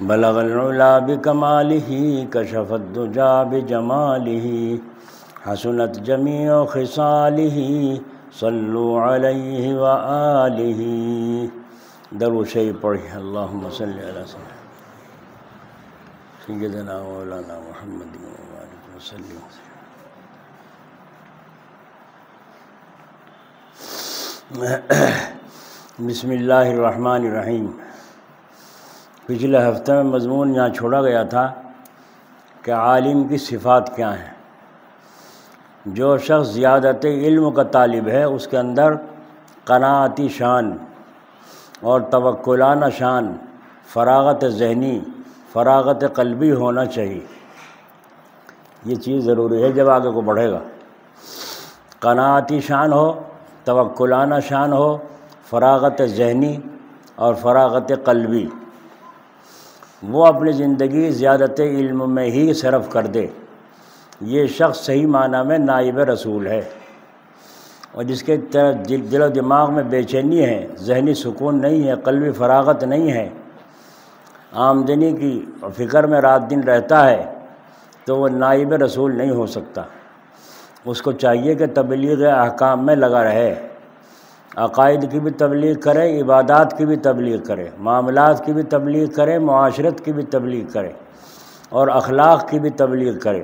بلغ العلا بکمالہ کشف الدجا بجمالہ حسنت جمیع خصالہ صلوا علیہ وآلہ۔ درود شریف پڑھیں، اللہم صلی علی سیدنا مولانا محمد وآلہ وسلم۔ بسم اللہ الرحمن الرحیم۔ پچھلے ہفتے میں مضمون یہاں چھوڑا گیا تھا کہ عالم کی صفات کیا ہیں۔ جو شخص زیادت علم کا طالب ہے اس کے اندر قناعتی شان اور توکلانہ شان، فراغت ذہنی، فراغت قلبی ہونا چاہیے۔ یہ چیز ضروری ہے جب آگے کو بڑھے گا۔ قناعتی شان ہو، توکلانہ شان ہو، فراغت ذہنی اور فراغت قلبی، وہ اپنی زندگی زیادت علم میں ہی صرف کر دے۔ یہ شخص صحیح معنی میں نائب رسول ہے، اور جس کے دل و دماغ میں بے چینی ہے، ذہنی سکون نہیں ہے، قلبی فراغت نہیں ہے، آمدنی کی فکر میں رات دن رہتا ہے، تو وہ نائب رسول نہیں ہو سکتا۔ اس کو چاہیے کہ تبلیغ احکام میں لگا رہے، عقائد کی بھی تبلیغ کرے، عبادات کی بھی تبلیغ کرے، معاملات کی بھی تبلیغ کرے، معاشرت کی بھی تبلیغ کرے، اور اخلاق کی بھی تبلیغ کرے۔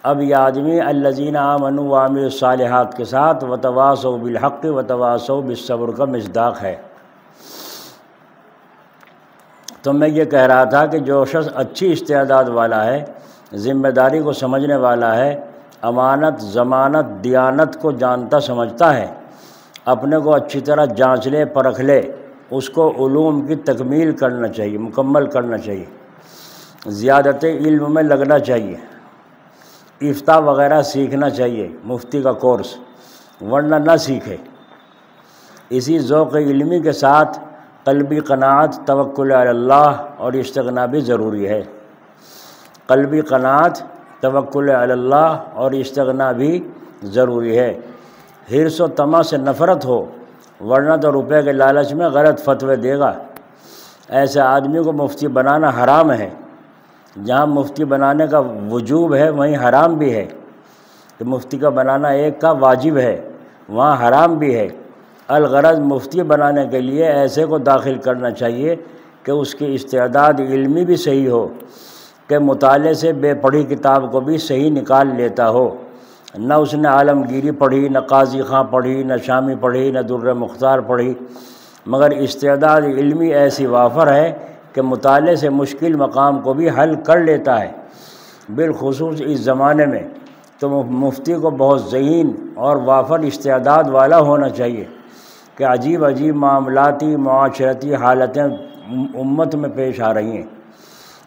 اب یہ آدمی الذین آمنوا وعملوا الصالحات کے ساتھ وتواصوا بالحق وتواصوا بالصبر کا مصداق ہے۔ تو میں یہ کہہ رہا تھا کہ جو شخص اچھی استعداد والا ہے، ذمہ داری کو سمجھنے والا ہے، امانت، ضمانت، دیانت کو جانتا سمجھتا ہے، اپنے کو اچھی طرح جانچ لے، پرکھ لے، اس کو علوم کی تکمیل کرنا چاہیے، مکمل کرنا چاہیے، زیادت علم میں لگنا چاہیے، افتاء وغیرہ سیکھنا چاہیے، مفتی کا کورس، ورنہ نہ سیکھے۔ اسی ذوق علمی کے ساتھ قلبی قناعت، توکل علی اللہ اور استغنا بھی ضروری ہے۔ قلبی قناعت، توکل علی اللہ اور استغنا بھی ضروری ہے۔ حرص و طمع سے نفرت ہو، ورنہ تو روپے کے لالچ میں غلط فتوے دے گا۔ ایسے آدمی کو مفتی بنانا حرام ہے۔ جہاں مفتی بنانے کا وجوب ہے وہیں حرام بھی ہے، کہ مفتی کا بنانا ایک کا واجب ہے، وہاں حرام بھی ہے۔ الغرض مفتی بنانے کے لیے ایسے کو داخل کرنا چاہیے کہ اس کی استعداد علمی بھی صحیح ہو، کہ مطالعے سے بے پڑھی کتاب کو بھی صحیح نکال لیتا ہو، نہ اس نے عالمگیری پڑھی، نہ قاضی خاں پڑھی، نہ شامی پڑھی، نہ در مختار پڑھی، مگر استعداد علمی ایسی وافر ہے کہ مطالعے سے مشکل مقام کو بھی حل کر لیتا ہے۔ بالخصوص اس زمانے میں تو مفتی کو بہت ذہین اور وافر استعداد والا ہونا چاہیے، کہ عجیب عجیب معاملاتی، معاشرتی حالتیں امت میں پیش آ رہی ہیں۔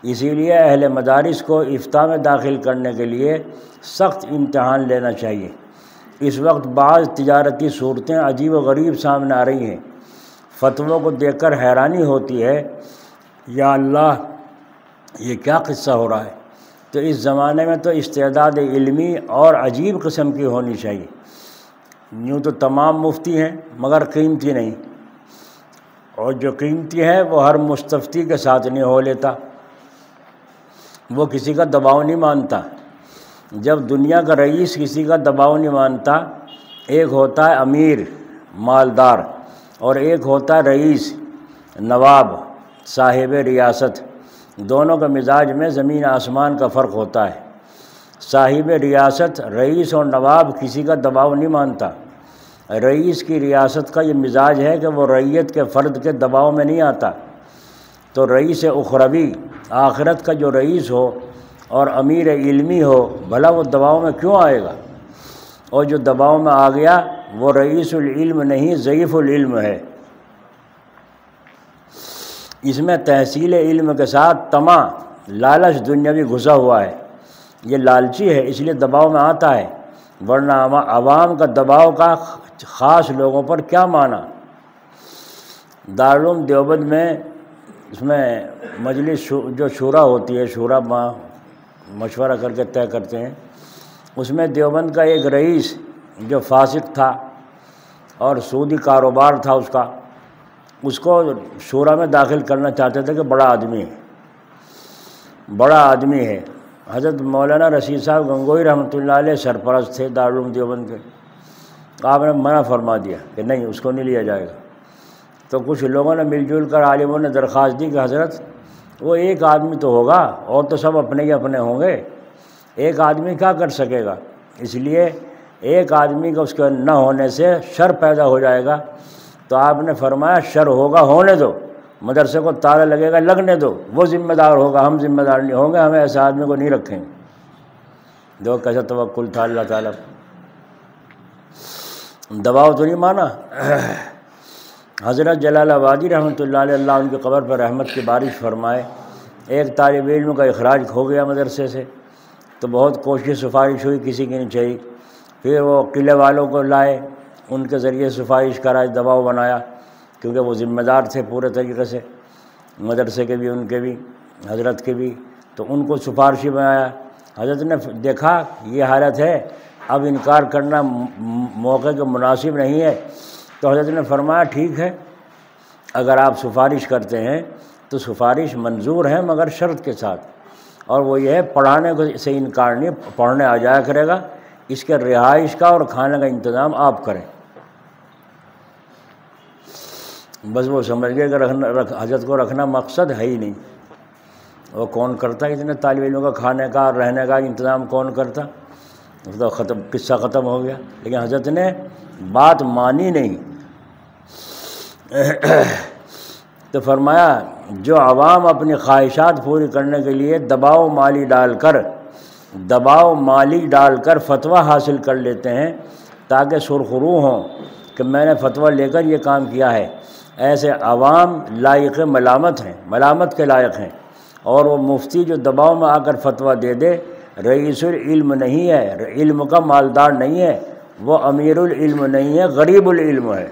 اسی لیے اہل مدارس کو افتاء میں داخل کرنے کے لیے سخت امتحان لینا چاہیے۔ اس وقت بعض تجارتی صورتیں عجیب و غریب سامنے آ رہی ہیں، فتووں کو دیکھ کر حیرانی ہوتی ہے، یا اللہ یہ کیا قصہ ہو رہا ہے۔ تو اس زمانے میں تو استعداد علمی اور عجیب قسم کی ہونی چاہیے۔ یوں تو تمام مفتی ہیں مگر قیمتی نہیں، اور جو قیمتی ہے وہ ہر مستفتی کے ساتھ نہیں ہو لیتا، وہ کسی کا دباؤ نہیں مانتا۔ جب دنیا کا رئیس کسی کا دباؤ نہیں مانتا، ایک ہوتا ہے امیر مالدار، اور ایک ہوتا ہے رئیس نواب صاحب ریاست، دونوں کے مزاج میں زمین آسمان کا فرق ہوتا ہے۔ صاحب ریاست، رئیس اور نواب کسی کا دباؤ نہیں مانتا۔ رئیس کی ریاست کا یہ مزاج ہے کہ وہ رعیت کے فرد کے دباؤ میں نہیں آتا۔ تو رئیس اخروی، آخرت کا جو رئیس ہو اور امیر علمی ہو، بھلا وہ دباؤ میں کیوں آئے گا؟ اور جو دباؤ میں آ گیا وہ رئیس العلم نہیں، ضعیف العلم ہے۔ اس میں تحصیل علم کے ساتھ طمع، لالچ دنیاوی گھسا ہوا ہے۔ یہ لالچی ہے اس لیے دباؤ میں آتا ہے، ورنہ عوام کا دباؤ کا خاص لوگوں پر کیا معنی۔ دارالعلوم دیوبند میں اس میں مجلس جو شورا ہوتی ہے، شورا مشورہ کر کے طے کرتے ہیں، اس میں دیوبند کا ایک رئیس جو فاسق تھا اور سودی کاروبار تھا اس کا، اس کو شورا میں داخل کرنا چاہتے تھے کہ بڑا آدمی ہے، بڑا آدمی ہے۔ حضرت مولانا رشید صاحب گنگوئی رحمۃ اللہ علیہ سرپرست تھے دارالعلوم دیوبند کے، آپ نے منع فرما دیا کہ نہیں، اس کو نہیں لیا جائے گا۔ تو کچھ لوگوں نے مل جل کر عالموں نے درخواست دی کہ حضرت وہ ایک آدمی تو ہوگا، اور تو سب اپنے ہی اپنے ہوں گے، ایک آدمی کیا کر سکے گا؟ اس لیے ایک آدمی کا اس کے نہ ہونے سے شر پیدا ہو جائے گا۔ تو آپ نے فرمایا شر ہوگا ہونے دو، مدرسے کو تالا لگے گا لگنے دو، وہ ذمہ دار ہوگا، ہم ذمہ دار نہیں ہوں گے، ہمیں ایسے آدمی کو نہیں رکھیں گے۔ دو کیسا توکل تھا اللہ تعالیٰ، دباؤ تو نہیں مانا۔ حضرت جلال آبادی رحمۃ اللہ علیہ، اللہ ان کی قبر پر رحمت کی بارش فرمائے، ایک طالب علم کا اخراج ہو گیا مدرسے سے، تو بہت کوشش سفارش ہوئی، کسی کی نہیں چاہیے، پھر وہ قلعے والوں کو لائے، ان کے ذریعے سفارش کرائی، دباؤ بنایا، کیونکہ وہ ذمہ دار تھے پورے طریقے سے، مدرسے کے بھی، ان کے بھی، حضرت کے بھی، تو ان کو سفارشی بنایا۔ حضرت نے دیکھا یہ حالت ہے، اب انکار کرنا موقع کے مناسب نہیں ہے، تو حضرت نے فرمایا ٹھیک ہے، اگر آپ سفارش کرتے ہیں تو سفارش منظور ہے، مگر شرط کے ساتھ، اور وہ یہ ہے پڑھانے سے انکار نہیں، پڑھنے آ جایا کرے گا، اس کے رہائش کا اور کھانے کا انتظام آپ کریں۔ بس وہ سمجھ گئے کہ حضرت کو رکھنا مقصد ہے ہی نہیں، وہ کون کرتا اتنے طالب علموں کا کھانے کا اور رہنے کا انتظام کون کرتا؟ تو ختم، قصہ ختم ہو گیا۔ لیکن حضرت نے بات مانی نہیں، تو فرمایا جو عوام اپنی خواہشات پوری کرنے کے لیے دباؤ مالی ڈال کر فتویٰ حاصل کر لیتے ہیں تاکہ سرخرو ہوں کہ میں نے فتویٰ لے کر یہ کام کیا ہے، ایسے عوام لائق ملامت ہیں، ملامت کے لائق ہیں۔ اور وہ مفتی جو دباؤ میں آ کر فتویٰ دے دے، رئیس العلم نہیں ہے، علم کا مالدار نہیں ہے، وہ امیر العلم نہیں ہے، غریب العلم ہے۔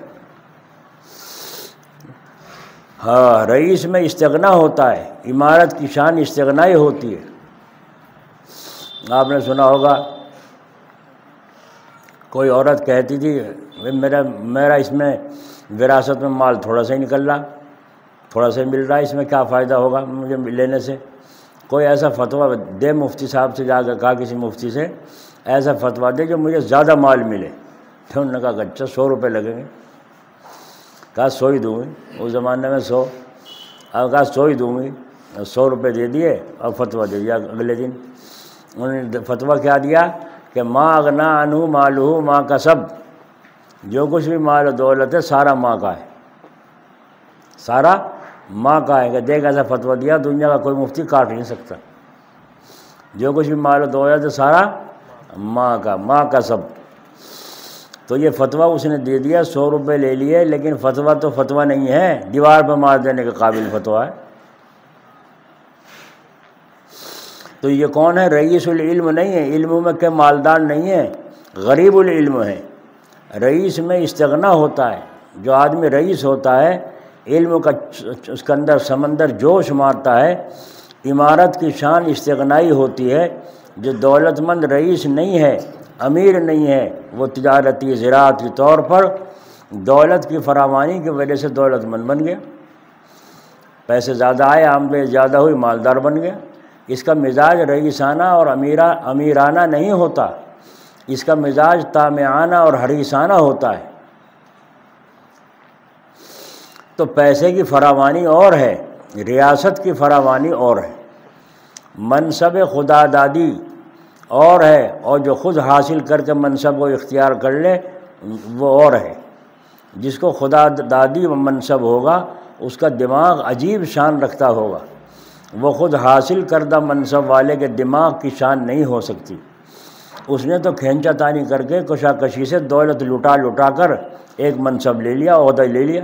ہاں، رئیس میں استغنا ہوتا ہے، امارت کی شان استغنائی ہوتی ہے۔ آپ نے سنا ہوگا کوئی عورت کہتی تھی میرا اس میں وراثت میں مال تھوڑا سا ہی نکل رہا، تھوڑا سا مل رہا ہے، اس میں کیا فائدہ ہوگا مجھے لینے سے؟ کوئی ایسا فتویٰ دے، مفتی صاحب سے جا کر کہا کسی مفتی سے ایسا فتویٰ دے جو مجھے زیادہ مال ملے۔ تو انہوں نے کہا کہ اچھا 100 روپے لگیں گے۔ کہا 100 ہی دوں گی، اس زمانے میں 100، اب کہا 100 ہی دوں گی، 100 روپے دے دیے اور فتویٰ دے دیا۔ اگلے دن انہوں نے فتویٰ کیا دیا کہ ما اغنا عنہ مالہ ما کسب، جو کچھ بھی مال و دولت ہے سارا ماں کا ہے، سارا ماں کا ہے۔ کہ دیکھ ایسا فتویٰ دیا، دنیا کا کوئی مفتی کاٹ نہیں سکتا، جو کچھ بھی مال و دولت ہے سارا ماں کا، ماں کا سب۔ تو یہ فتویٰ اس نے دے دیا، 100 روپے لے لیے، لیکن فتویٰ تو فتویٰ نہیں ہے، دیوار پہ مار دینے کے قابل فتویٰ ہے۔ تو یہ کون ہے؟ رئیس العلم نہیں ہے، علم میں کے مالدار نہیں ہے، غریب العلم ہے۔ رئیس میں استغنا ہوتا ہے، جو آدمی رئیس ہوتا ہے علم کا اس کے اندر سمندر جوش مارتا ہے، امارت کی شان استغنائی ہوتی ہے۔ جو دولت مند رئیس نہیں ہے، امیر نہیں ہے، وہ تجارتی زراعتی طور پر دولت کی فراوانی کی وجہ سے دولت مند بن گیا، پیسے زیادہ آئے، آمدنی زیادہ ہوئی، مالدار بن گیا۔ اس کا مزاج رئیسانہ اور امیرانہ نہیں ہوتا، اس کا مزاج طامعانہ اور حریصانہ ہوتا ہے۔ تو پیسے کی فراوانی اور ہے، ریاست کی فراوانی اور ہے، منصب خدا دادی اور ہے، اور جو خود حاصل کر کے منصب کو اختیار کر لے وہ اور ہے۔ جس کو خدا دادی منصب ہوگا اس کا دماغ عجیب شان رکھتا ہوگا، وہ خود حاصل کردہ منصب والے کے دماغ کی شان نہیں ہو سکتی۔ اس نے تو کھینچا تانی کر کے کشاکشی سے دولت لٹا کر ایک منصب لے لیا، عہدہ لے لیا،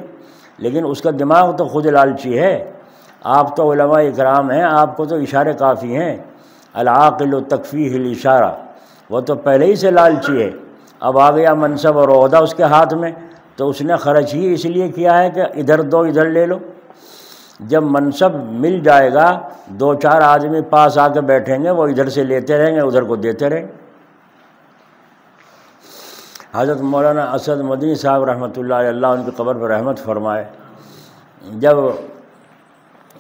لیکن اس کا دماغ تو خود لالچی ہے۔ آپ تو علماء اکرام ہیں، آپ کو تو اشارے کافی ہیں، العاقل تکفیہ الاشارہ، وہ تو پہلے ہی سے لالچی ہے، اب آ گیا منصب اور عہدہ اس کے ہاتھ میں، تو اس نے خرچ ہی اس لیے کیا ہے کہ ادھر دو ادھر لے لو۔ جب منصب مل جائے گا، 2-4 آدمی پاس آ کے بیٹھیں گے، وہ ادھر سے لیتے رہیں گے، ادھر کو دیتے رہیں گے۔ حضرت مولانا اسد مدنی صاحب رحمۃ اللہ علیہ، اللہ ان کی قبر پر رحمت فرمائے، جب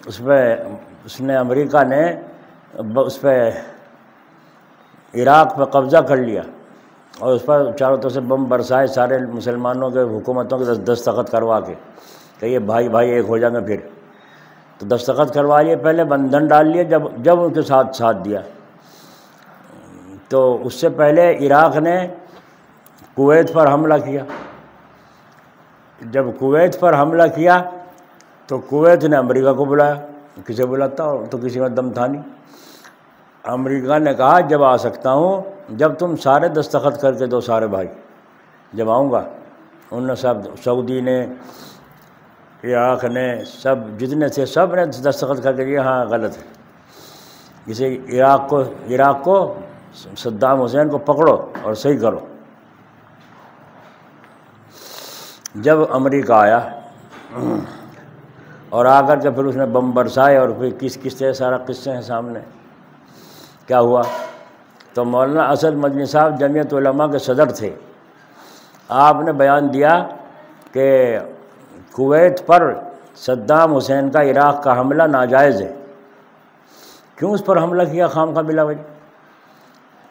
اس نے امریکہ نے اس پہ عراق پہ قبضہ کر لیا اور اس پر چاروں طرف سے بم برسائے سارے مسلمانوں کے حکومتوں کے دستخط کروا کے کہ یہ بھائی بھائی ایک ہو جائیں گے، پھر تو دستخط کروا لیے، پہلے بندھن ڈال لیے جب ان کے ساتھ دیا۔ تو اس سے پہلے عراق نے کویت پر حملہ کیا۔ جب کویت پر حملہ کیا تو کویت نے امریکہ کو بلایا، کسے بلاتا تو کسی میں دم تھا نہیں۔ امریکہ نے کہا جب آ سکتا ہوں جب تم سارے دستخط کر کے دو، سارے بھائی جب آؤں گا۔ انہوں نے سب، سعودی نے، عراق نے، سب جتنے تھے سب نے دستخط کر کے دیا، ہاں غلط ہے، جسے عراق کو صدام حسین کو پکڑو اور صحیح کرو۔ جب امریکہ آیا اور آ کر کے پھر اس نے بم برسائے اور پھر کس طرح سارا قصے ہیں سامنے کیا ہوا۔ تو مولانا اسد مدنی صاحب جمعیت علماء کے صدر تھے، آپ نے بیان دیا کہ کویت پر صدام حسین کا عراق کا حملہ ناجائز ہے۔ کیوں اس پر حملہ کیا خام بلا وجہ؟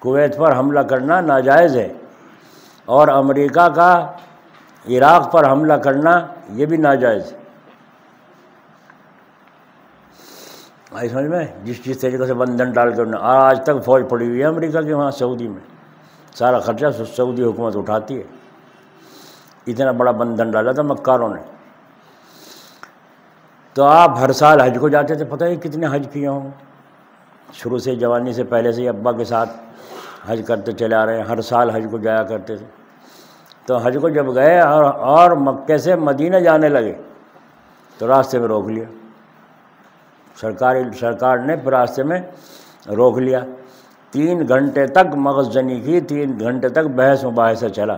کویت پر حملہ کرنا ناجائز ہے، اور امریکہ کا عراق پر حملہ کرنا یہ بھی ناجائز ہے۔ آئی سمجھ میں؟ جس طریقے سے بندھن ڈال کر آج تک فوج پڑی ہوئی ہے امریکہ کے وہاں سعودی میں، سارا خرچہ سعودی حکومت اٹھاتی ہے۔ اتنا بڑا بندھن ڈالا تھا مکاروں نے۔ تو آپ ہر سال حج کو جاتے تھے، پتہ ہی کتنے حج کیے ہوں، شروع سے جوانی سے پہلے سے ہی ابا کے ساتھ حج کرتے چلے آ رہے ہیں، ہر سال حج کو جایا کرتے تھے۔ تو حج کو جب گئے اور مکے سے مدینہ جانے لگے تو راستے میں روک لیا، سرکار نے راستے میں روک لیا۔ 3 گھنٹے تک مغز جنی کی، 3 گھنٹے تک بحث مباحثہ چلا۔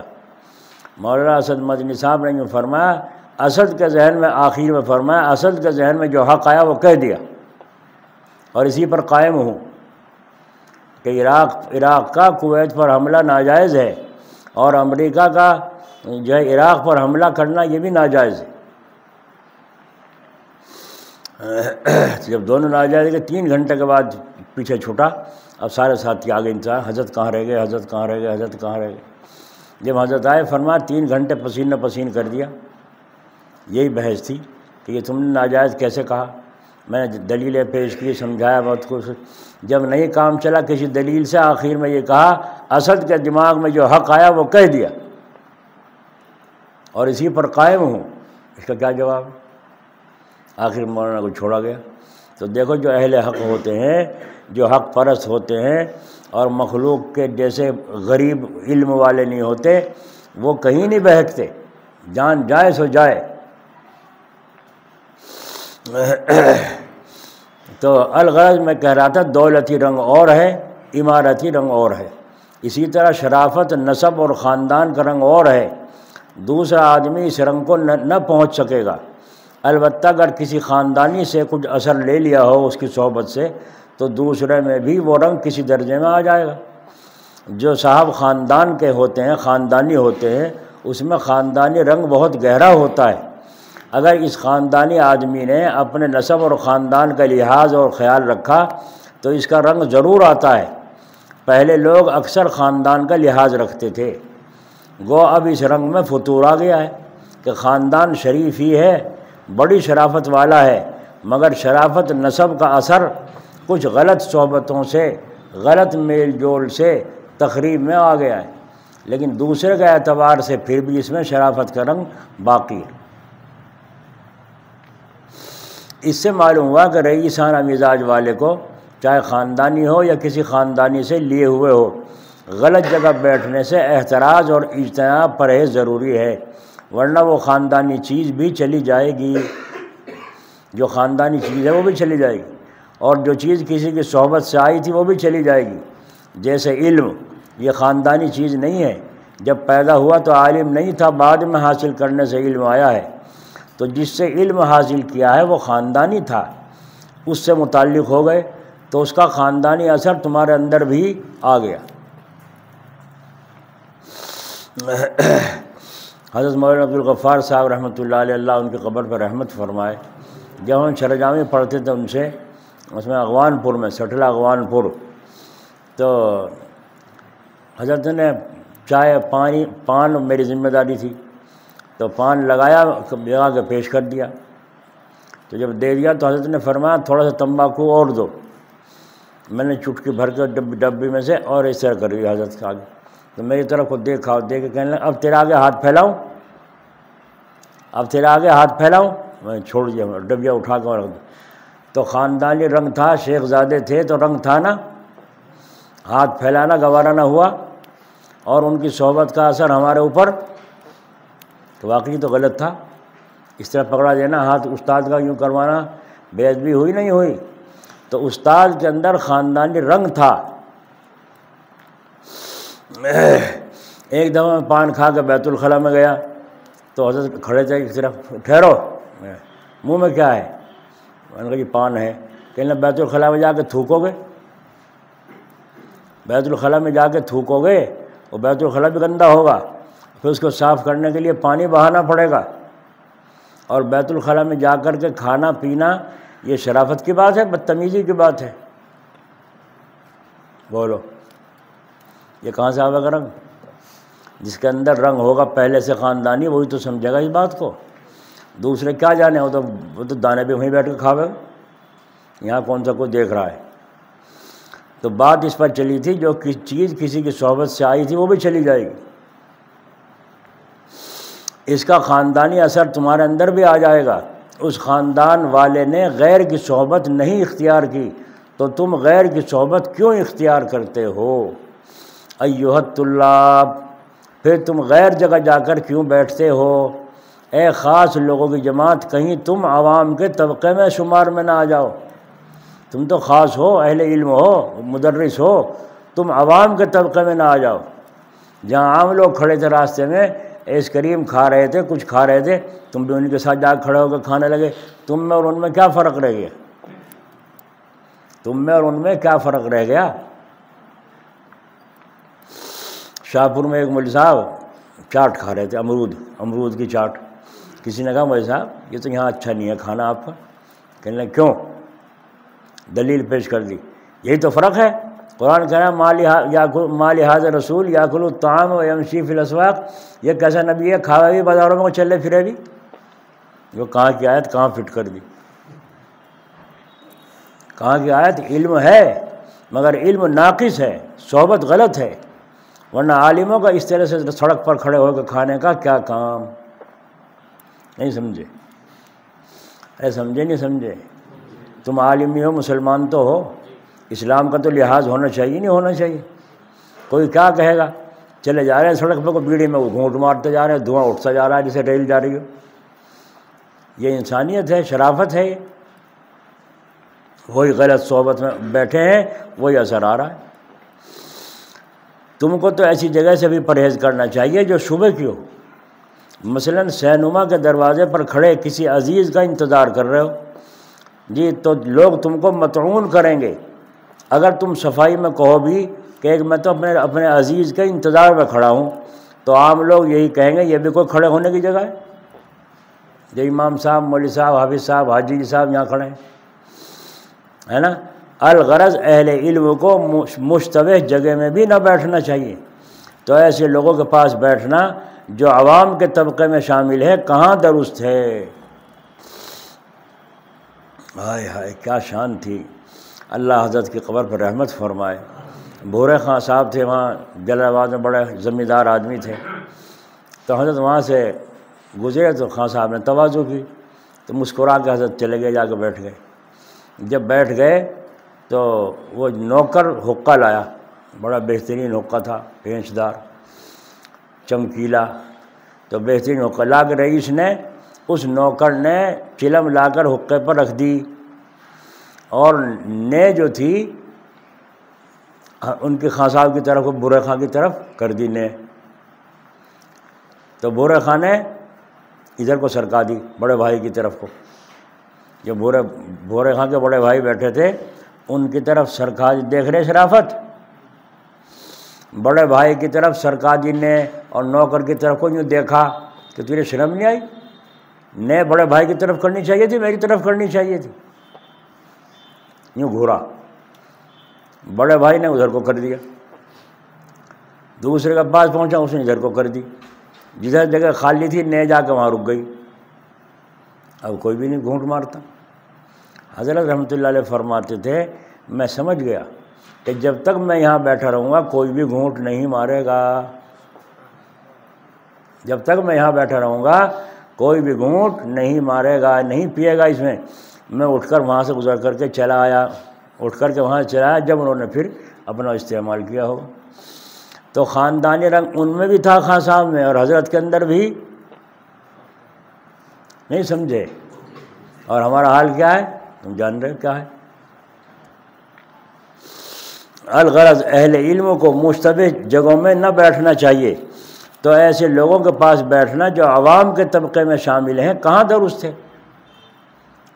مولانا اسد مدنی صاحب نے یوں فرمایا، اسد کے ذہن میں، آخر میں فرمایا، اسد کے ذہن میں جو حق آیا وہ کہہ دیا، اور اسی پر قائم ہوں کہ عراق کا کویت پر حملہ ناجائز ہے، اور امریکہ کا جو ہے عراق پر حملہ کرنا یہ بھی ناجائز ہے۔ جب دونوں ناجائز کے 3 گھنٹے کے بعد پیچھے چھوٹا، اب سارے ساتھی آگے انتظار، حضرت کہاں رہ گئے، حضرت کہاں رہ گئے، حضرت کہاں رہ گئے۔ جب حضرت آئے فرمایا 3 گھنٹے پسینہ پسین کر دیا۔ یہی بحث تھی کہ یہ تم نے ناجائز کیسے کہا، میں نے دلیلیں پیش کی، سمجھایا بہت کچھ، جب نہیں کام چلا کسی دلیل سے، آخر میں یہ کہا اسد کے دماغ میں جو حق آیا وہ کہہ دیا اور اسی پر قائم ہوں۔ اس کا کیا جواب؟ آخر مولانا کو چھوڑا گیا۔ تو دیکھو جو اہل حق ہوتے ہیں، جو حق پرست ہوتے ہیں اور مخلوق کے جیسے غریب علم والے نہیں ہوتے، وہ کہیں نہیں بہکتے، جان جائے سو جائے۔ تو الغرض میں کہہ رہا تھا دولتی رنگ اور ہے، عمارتی رنگ اور ہے، اسی طرح شرافت نسب اور خاندان کا رنگ اور ہے۔ دوسرا آدمی اس رنگ کو نہ پہنچ سکے گا، البتہ اگر کسی خاندانی سے کچھ اثر لے لیا ہو اس کی صحبت سے تو دوسرے میں بھی وہ رنگ کسی درجے میں آ جائے گا۔ جو صاحب خاندان کے ہوتے ہیں، خاندانی ہوتے ہیں، اس میں خاندانی رنگ بہت گہرا ہوتا ہے۔ اگر اس خاندانی آدمی نے اپنے نسب اور خاندان کا لحاظ اور خیال رکھا تو اس کا رنگ ضرور آتا ہے۔ پہلے لوگ اکثر خاندان کا لحاظ رکھتے تھے، گو اب اس رنگ میں فتور آ گیا ہے کہ خاندان شریف ہی ہے، بڑی شرافت والا ہے، مگر شرافت نسب کا اثر کچھ غلط صحبتوں سے، غلط میل جول سے تخریب میں آ گیا ہے، لیکن دوسرے کے اعتبار سے پھر بھی اس میں شرافت کا رنگ باقی ہے۔ اس سے معلوم ہوا کہ رئیسانہ مزاج والے کو، چاہے خاندانی ہو یا کسی خاندانی سے لیے ہوئے ہو، غلط جگہ بیٹھنے سے احتراز اور اجتناب پرہیز ضروری ہے، ورنہ وہ خاندانی چیز بھی چلی جائے گی، جو خاندانی چیز ہے وہ بھی چلی جائے گی، اور جو چیز کسی کی صحبت سے آئی تھی وہ بھی چلی جائے گی۔ جیسے علم، یہ خاندانی چیز نہیں ہے، جب پیدا ہوا تو عالم نہیں تھا، بعد میں حاصل کرنے سے علم آیا ہے، تو جس سے علم حاصل کیا ہے وہ خاندانی تھا، اس سے متعلق ہو گئے تو اس کا خاندانی اثر تمہارے اندر بھی آ گیا۔ حضرت مولانا عبدالغفار صاحب رحمۃ اللہ علیہ، اللہ ان کی قبر پر رحمت فرمائے، جب ہم شرجامی پڑھتے تھے ان سے، اس میں اغوان پور میں، سٹلہ اغوان پور، تو حضرت نے چائے پان میری ذمہ داری تھی، تو پان لگا کے پیش کر دیا، تو جب دے دیا تو حضرت نے فرمایا تھوڑا سا تمباکو اور دو، میں نے چٹکی بھر کے ڈبی میں سے اور اس طرح کر دیا حضرت کے آگے، تو میری طرف کو دیکھا، دیکھ کے کہنے لگا اب تیرے آگے ہاتھ پھیلاؤں، اب تیرے آگے ہاتھ پھیلاؤں، میں چھوڑ دیا، ڈبیا اٹھا کے رکھ دیا۔ تو خاندانی رنگ تھا، شیخ زادے تھے تو رنگ تھا نا، ہاتھ پھیلانا گوارا نہ ہوا، اور ان کی صحبت کا اثر ہمارے اوپر، تو واقعی تو غلط تھا، اس طرح پکڑا دینا ہاتھ استاد کا، یوں کروانا، بے ادبی ہوئی نہیں ہوئی؟ تو استاد کے اندر خاندانی رنگ تھا۔ ایک دفعہ میں پان کھا کے بیت الخلاء میں گیا تو حضرت کھڑے تھے، ایک طرف ٹھہرو، منہ میں کیا ہے؟ میں نے کہا جی پان ہے۔ کہنے بیت الخلاء میں جا کے تھوکو گے؟ بیت الخلاء میں جا کے تھوکو گے، اور بیت الخلاء بھی گندا ہوگا، پھر اس کو صاف کرنے کے لیے پانی بہانا پڑے گا، اور بیت الخلاء میں جا کر کے کھانا پینا یہ شرافت کی بات ہے، بدتمیزی کی بات ہے؟ بولو یہ کہاں سے آئے گا رنگ؟ جس کے اندر رنگ ہوگا پہلے سے خاندانی، وہی تو سمجھے گا اس بات کو، دوسرے کیا جانے، وہ تو دانے بھی وہیں بیٹھ کے کھاوے، یہاں کون سا کوئی دیکھ رہا ہے۔ تو بات اس پر چلی تھی، جو چیز کسی کی صحبت سے آئی تھی وہ بھی چلی جائے گی، اس کا خاندانی اثر تمہارے اندر بھی آ جائے گا۔ اس خاندان والے نے غیر کی صحبت نہیں اختیار کی، تو تم غیر کی صحبت کیوں اختیار کرتے ہو؟ ایھا الطلاب، پھر تم غیر جگہ جا کر کیوں بیٹھتے ہو؟ اے خاص لوگوں کی جماعت، کہیں تم عوام کے طبقے میں شمار میں نہ آ جاؤ، تم تو خاص ہو، اہل علم ہو، مدرس ہو، تم عوام کے طبقے میں نہ آ جاؤ۔ جہاں عام لوگ کھڑے تھے راستے میں، ایس کریم کھا رہے تھے، کچھ کھا رہے تھے، تم بھی ان کے ساتھ جا کھڑے ہو کے کھانے لگے، تم میں اور ان میں کیا فرق رہ گیا؟ تم میں اور ان میں کیا فرق رہ گیا؟ شاہپور میں ایک مولوی صاحب چاٹ کھا رہے تھے، امرود کی چاٹ، کسی نے کہا مولوی صاحب یہ تو یہاں اچھا نہیں ہے کھانا آپ کا، کہنے لگے کیوں؟ دلیل پیش کر دی، یہی تو فرق ہے، قرآن کہہ رہا مال ھذا رسول یاکل الطعام ویمشی فی الاسواق، یہ کیسا نبی ہے کھاوے بھی بازاروں میں چلے پھرے بھی؟ جو کہاں کی آیت کہاں فٹ کر دی، کہاں کی آیت؟ علم ہے مگر علم ناقص ہے، صحبت غلط ہے، ورنہ عالموں کا اس طرح سے سڑک پر کھڑے ہو کے کھانے کا کیا کام؟ نہیں سمجھے؟ ارے سمجھے نہیں سمجھے؟ تم عالم ہی ہو، مسلمان تو ہو، اسلام کا تو لحاظ ہونا چاہیے نہیں ہونا چاہیے؟ کوئی کیا کہے گا، چلے جا رہے ہیں سڑک پہ، کوئی بیڑی میں گھونٹ مارتے جا رہے ہیں، دھواں اٹھتا جا رہا ہے جیسے ریل جا رہی ہو، یہ انسانیت ہے، شرافت ہے؟ وہی غلط صحبت میں بیٹھے ہیں، وہی اثر آ رہا ہے۔ تم کو تو ایسی جگہ سے بھی پرہیز کرنا چاہیے جو شبہ کی ہو، مثلاً سینما کے دروازے پر کھڑے کسی عزیز کا انتظار کر رہے ہو جی، تو لوگ تم کو مطعون کریں گے۔ اگر تم صفائی میں کہو بھی کہ میں تو اپنے عزیز کے انتظار میں کھڑا ہوں، تو عام لوگ یہی کہیں گے یہ بھی کوئی کھڑے ہونے کی جگہ ہے؟ جو امام صاحب، مولوی صاحب، حافظ صاحب، حاجی جی صاحب یہاں کھڑے ہیں، ہے نا؟ الغرض اہل علم کو مشتبہ جگہ میں بھی نہ بیٹھنا چاہیے، تو ایسے لوگوں کے پاس بیٹھنا جو عوام کے طبقے میں شامل ہے کہاں درست ہے؟ ہائے ہائے کیا شان تھی، اللہ حضرت کی قبر پر رحمت فرمائے۔ بھورے خان صاحب تھے وہاں جلال آباد میں، بڑے زمیندار آدمی تھے، تو حضرت وہاں سے گزرے تو خان صاحب نے تواضع کی، تو مسکرا کے حضرت چلے گئے، جا کے بیٹھ گئے۔ جب بیٹھ گئے تو وہ نوکر حقہ لایا، بڑا بہترین حقہ تھا، پینچدار چمکیلا، تو بہترین حقہ لا کے رئیس نے، اس نوکر نے چلم لا کر حقے پر رکھ دی، اور نے جو تھی ان کی خان صاحب کی طرف، بھورے خان کی طرف کر دی نے، تو بھورے خان نے ادھر کو سرکا دی بڑے بھائی کی طرف کو، جو بھورے خان کے بڑے بھائی بیٹھے تھے ان کی طرف سرکا دی، دیکھ رہے شرافت، بڑے بھائی کی طرف سرکا دی نے، اور نوکر کی طرف کو یوں دیکھا کہ تجھے شرم نہیں آئی؟ نئے بڑے بھائی کی طرف کرنی چاہیے تھی، میری طرف کرنی چاہیے تھی۔ یوں گھورا، بڑے بھائی نے ادھر کو کر دیا، دوسرے کے پاس پہنچا اس نے ادھر کو کر دی، جدھر جگہ خالی تھی نئے جا کے وہاں رک گئی۔ اب کوئی بھی نہیں گھونٹ مارتا۔ حضرت رحمۃ اللہ علیہ فرماتے تھے میں سمجھ گیا کہ جب تک میں یہاں بیٹھا رہوں گا کوئی بھی گھونٹ نہیں مارے گا، جب تک میں یہاں بیٹھا رہوں گا کوئی بھی گھونٹ نہیں مارے گا، نہیں پیے گا اس میں۔ میں اٹھ کر وہاں سے گزر کر کے چلا آیا، اٹھ کر کے وہاں سے چلا آیا جب انہوں نے پھر اپنا استعمال کیا ہوگا۔ تو خاندانی رنگ ان میں بھی تھا خان صاحب میں، اور حضرت کے اندر بھی، نہیں سمجھے؟ اور ہمارا حال کیا ہے تم جان رہے کیا ہے۔ الغرض اہل علم کو مشتبہ جگہوں میں نہ بیٹھنا چاہیے، تو ایسے لوگوں کے پاس بیٹھنا جو عوام کے طبقے میں شامل ہیں کہاں درست ہے؟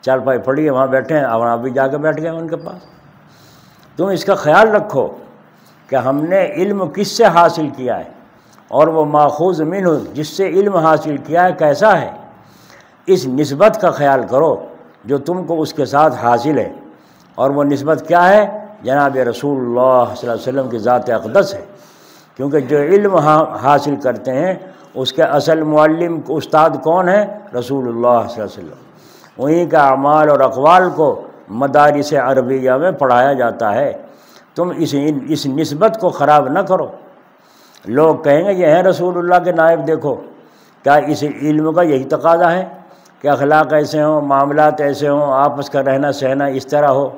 چارپائی پڑی ہے وہاں بیٹھے ہیں، اور آپ بھی جا کے بیٹھ گئے ان کے پاس۔ تم اس کا خیال رکھو کہ ہم نے علم کس سے حاصل کیا ہے، اور وہ ماخوذ منہ جس سے علم حاصل کیا ہے کیسا ہے، اس نسبت کا خیال کرو جو تم کو اس کے ساتھ حاصل ہے، اور وہ نسبت کیا ہے؟ جناب رسول اللہ صلی اللہ علیہ وسلم کی ذات اقدس ہے، کیونکہ جو علم حاصل کرتے ہیں اس کے اصل معلم استاد کون ہے؟ رسول اللہ صلی اللہ علیہ وسلم۔ انہیں کا اعمال اور اقوال کو مدارس عربیہ میں پڑھایا جاتا ہے۔ تم اس نسبت کو خراب نہ کرو۔ لوگ کہیں گے یہ ہیں رسول اللہ کے نائب، دیکھو کیا اس علم کا یہی تقاضا ہے کہ اخلاق ایسے ہوں، معاملات ایسے ہوں، آپس کا رہنا سہنا اس طرح ہو۔